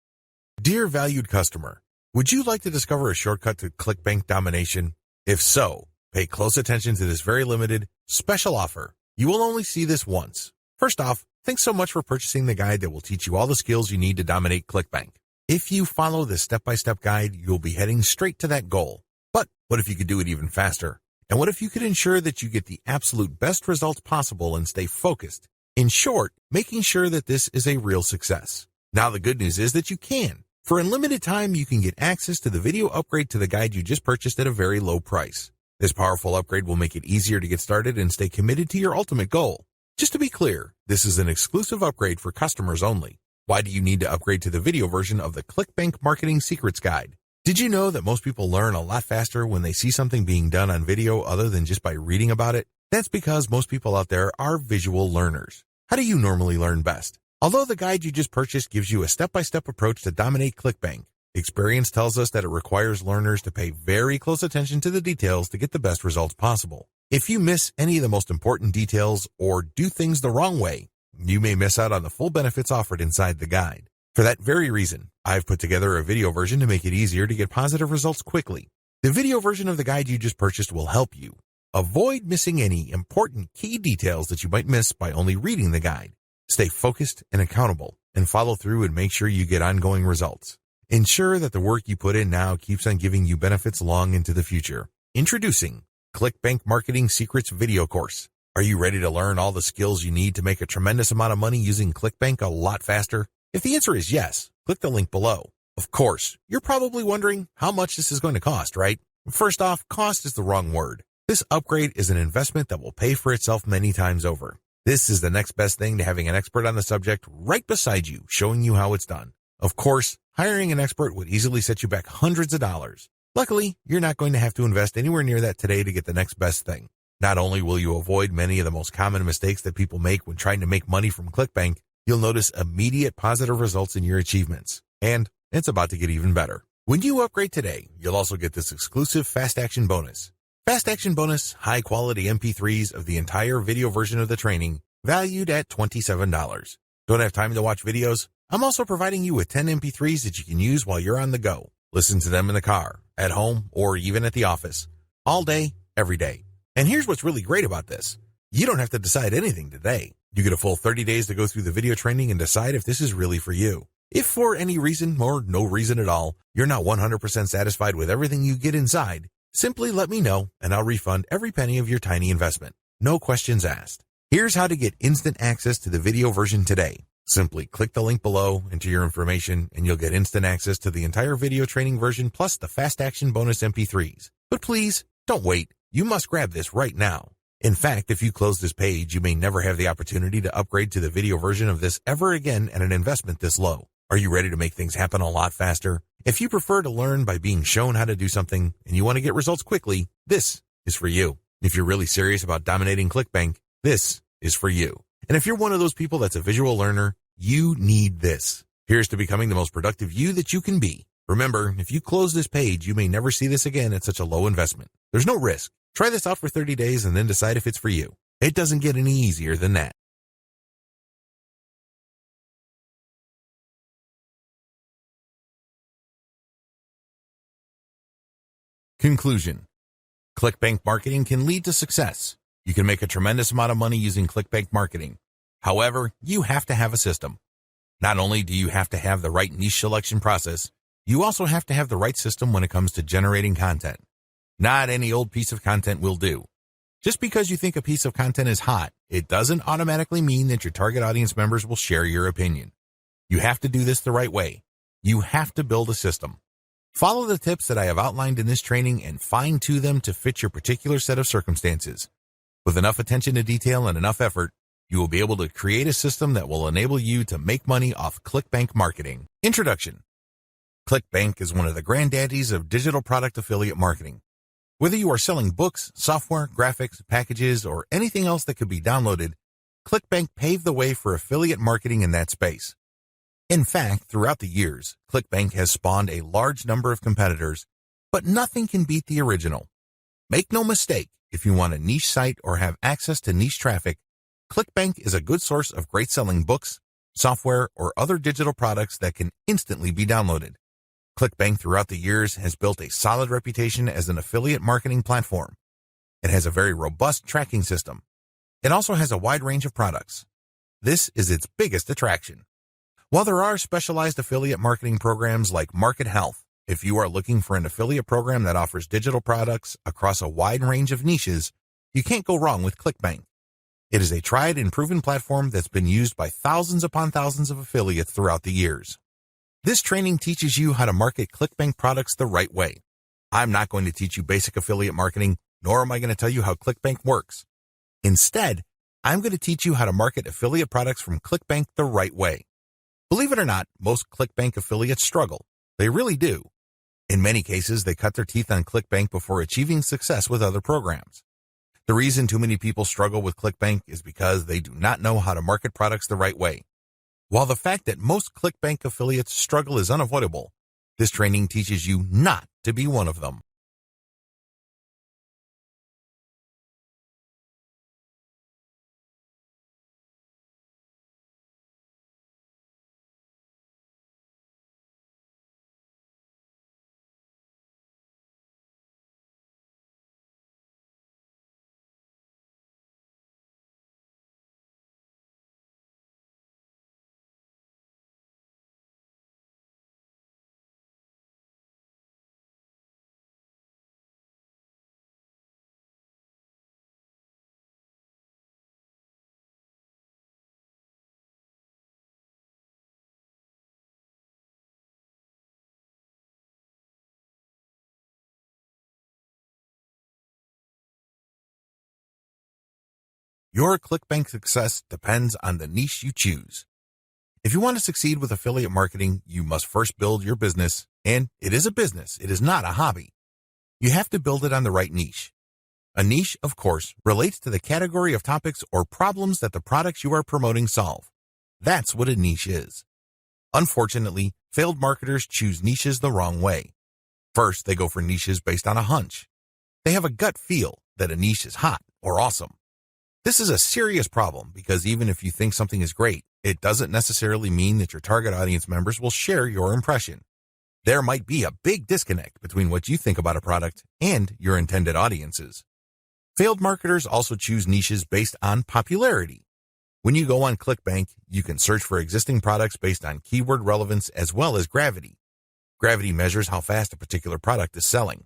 Dear valued customer, would you like to discover a shortcut to ClickBank domination? If so, pay close attention to this very limited, special offer. You will only see this once. First off, thanks so much for purchasing the guide that will teach you all the skills you need to dominate ClickBank. If you follow this step-by-step guide, you'll be heading straight to that goal. But what if you could do it even faster? And what if you could ensure that you get the absolute best results possible and stay focused? In short, making sure that this is a real success. Now the good news is that you can. For unlimited time, you can get access to the video upgrade to the guide you just purchased at a very low price. This powerful upgrade will make it easier to get started and stay committed to your ultimate goal. Just to be clear, this is an exclusive upgrade for customers only. Why do you need to upgrade to the video version of the ClickBank Marketing Secrets Guide? Did you know that most people learn a lot faster when they see something being done on video other than just by reading about it? That's because most people out there are visual learners. How do you normally learn best? Although the guide you just purchased gives you a step-by-step approach to dominate ClickBank, experience tells us that it requires learners to pay very close attention to the details to get the best results possible. If you miss any of the most important details or do things the wrong way, you may miss out on the full benefits offered inside the guide. For that very reason, I've put together a video version to make it easier to get positive results quickly. The video version of the guide you just purchased will help you. Avoid missing any important key details that you might miss by only reading the guide. Stay focused and accountable, and follow through and make sure you get ongoing results. Ensure that the work you put in now keeps on giving you benefits long into the future. Introducing ClickBank Marketing Secrets Video Course. Are you ready to learn all the skills you need to make a tremendous amount of money using ClickBank a lot faster? If the answer is yes, click the link below. Of course, you're probably wondering how much this is going to cost, right? First off, cost is the wrong word. This upgrade is an investment that will pay for itself many times over. This is the next best thing to having an expert on the subject right beside you, showing you how it's done. Of course, hiring an expert would easily set you back hundreds of dollars. Luckily, you're not going to have to invest anywhere near that today to get the next best thing. Not only will you avoid many of the most common mistakes that people make when trying to make money from ClickBank, you'll notice immediate positive results in your achievements. And it's about to get even better. When you upgrade today, you'll also get this exclusive Fast Action bonus. Fast Action bonus, high-quality MP3s of the entire video version of the training, valued at $27. Don't have time to watch videos? I'm also providing you with 10 MP3s that you can use while you're on the go. Listen to them in the car, at home, or even at the office. All day, every day. And here's what's really great about this. You don't have to decide anything today. You get a full 30 days to go through the video training and decide if this is really for you. If for any reason, or no reason at all, you're not 100% satisfied with everything you get inside, simply let me know and I'll refund every penny of your tiny investment. No questions asked. Here's how to get instant access to the video version today. Simply click the link below, enter your information, and you'll get instant access to the entire video training version plus the Fast Action bonus MP3s. But please, Don't wait. You must grab this right now. In fact, if you close this page, you may never have the opportunity to upgrade to the video version of this ever again at an investment this low. Are you ready to make things happen a lot faster? If you prefer to learn by being shown how to do something and you want to get results quickly, this is for you. If you're really serious about dominating ClickBank, this is for you. And if you're one of those people that's a visual learner, you need this. Here's to becoming the most productive you that you can be. Remember, if you close this page, you may never see this again at such a low investment. There's no risk. Try this out for 30 days and then decide if it's for you. It doesn't get any easier than that. Conclusion. ClickBank marketing can lead to success. You can make a tremendous amount of money using ClickBank marketing. However, you have to have a system. Not only do you have to have the right niche selection process, you also have to have the right system when it comes to generating content. Not any old piece of content will do. Just because you think a piece of content is hot, it doesn't automatically mean that your target audience members will share your opinion. You have to do this the right way. You have to build a system. Follow the tips that I have outlined in this training and fine-tune them to fit your particular set of circumstances. With enough attention to detail and enough effort, you will be able to create a system that will enable you to make money off ClickBank marketing. Introduction. ClickBank is one of the granddaddies of digital product affiliate marketing. Whether you are selling books, software, graphics, packages, or anything else that could be downloaded, ClickBank paved the way for affiliate marketing in that space. In fact, throughout the years, ClickBank has spawned a large number of competitors, but nothing can beat the original. Make no mistake, if you want a niche site or have access to niche traffic, ClickBank is a good source of great selling books, software, or other digital products that can instantly be downloaded. ClickBank throughout the years has built a solid reputation as an affiliate marketing platform. It has a very robust tracking system. It also has a wide range of products. This is its biggest attraction. While there are specialized affiliate marketing programs like Market Health, if you are looking for an affiliate program that offers digital products across a wide range of niches, you can't go wrong with ClickBank. It is a tried and proven platform that's been used by thousands upon thousands of affiliates throughout the years. This training teaches you how to market ClickBank products the right way. I'm not going to teach you basic affiliate marketing, nor am I going to tell you how ClickBank works. Instead, I'm going to teach you how to market affiliate products from ClickBank the right way. Believe it or not, most ClickBank affiliates struggle. They really do. In many cases, they cut their teeth on ClickBank before achieving success with other programs. The reason too many people struggle with ClickBank is because they do not know how to market products the right way. While the fact that most ClickBank affiliates struggle is unavoidable, this training teaches you not to be one of them. Your ClickBank success depends on the niche you choose. If you want to succeed with affiliate marketing, you must first build your business, and it is a business, it is not a hobby. You have to build it on the right niche. A niche, of course, relates to the category of topics or problems that the products you are promoting solve. That's what a niche is. Unfortunately, failed marketers choose niches the wrong way. First, they go for niches based on a hunch. They have a gut feel that a niche is hot or awesome. This is a serious problem because even if you think something is great, it doesn't necessarily mean that your target audience members will share your impression. There might be a big disconnect between what you think about a product and your intended audiences. Failed marketers also choose niches based on popularity. When you go on ClickBank, you can search for existing products based on keyword relevance as well as gravity. Gravity measures how fast a particular product is selling.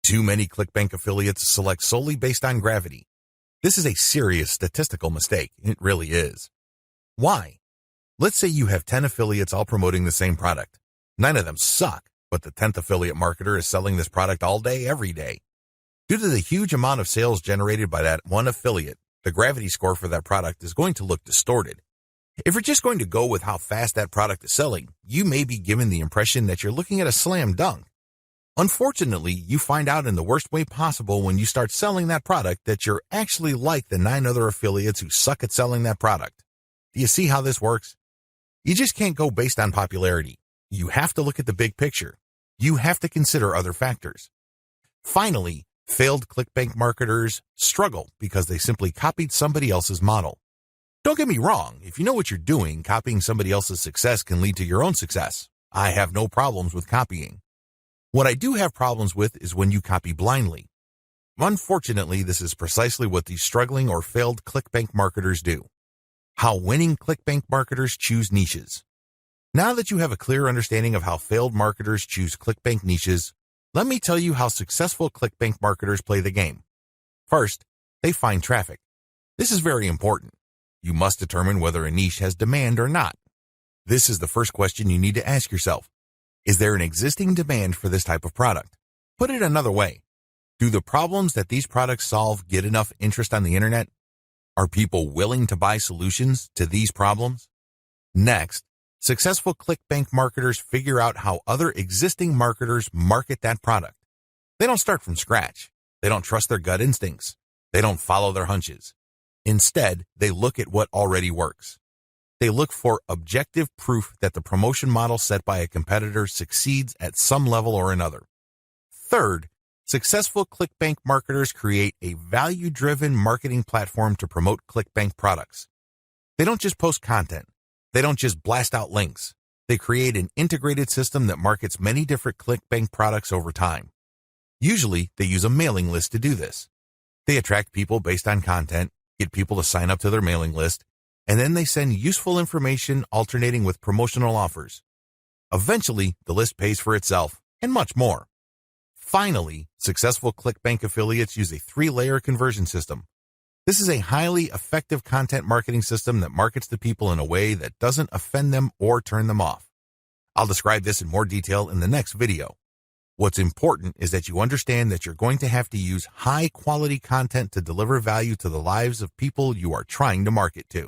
Too many ClickBank affiliates select solely based on gravity. This is a serious statistical mistake. It really is. Why? Let's say you have 10 affiliates all promoting the same product. 9 of them suck, but the 10th affiliate marketer is selling this product all day, every day. Due to the huge amount of sales generated by that one affiliate, the gravity score for that product is going to look distorted. If you're just going to go with how fast that product is selling, you may be given the impression that you're looking at a slam dunk. Unfortunately, you find out in the worst way possible when you start selling that product that you're actually like the 9 other affiliates who suck at selling that product. Do you see how this works? You just can't go based on popularity. You have to look at the big picture. You have to consider other factors. Finally, failed ClickBank marketers struggle because they simply copied somebody else's model. Don't get me wrong, if you know what you're doing, copying somebody else's success can lead to your own success. I have no problems with copying. What I do have problems with is when you copy blindly. Unfortunately, this is precisely what these struggling or failed ClickBank marketers do. How winning ClickBank marketers choose niches. Now that you have a clear understanding of how failed marketers choose ClickBank niches, let me tell you how successful ClickBank marketers play the game. First, they find traffic. This is very important. You must determine whether a niche has demand or not. This is the first question you need to ask yourself. Is there an existing demand for this type of product? Put it another way. Do the problems that these products solve get enough interest on the internet? Are people willing to buy solutions to these problems? Next, successful ClickBank marketers figure out how other existing marketers market that product. They don't start from scratch. They don't trust their gut instincts. They don't follow their hunches. Instead, they look at what already works. They look for objective proof that the promotion model set by a competitor succeeds at some level or another. Third, successful ClickBank marketers create a value-driven marketing platform to promote ClickBank products. They don't just post content. They don't just blast out links. They create an integrated system that markets many different ClickBank products over time. Usually, they use a mailing list to do this. They attract people based on content, get people to sign up to their mailing list, and then they send useful information alternating with promotional offers. Eventually, the list pays for itself, and much more. Finally, successful ClickBank affiliates use a 3-layer conversion system. This is a highly effective content marketing system that markets to people in a way that doesn't offend them or turn them off. I'll describe this in more detail in the next video. What's important is that you understand that you're going to have to use high-quality content to deliver value to the lives of people you are trying to market to.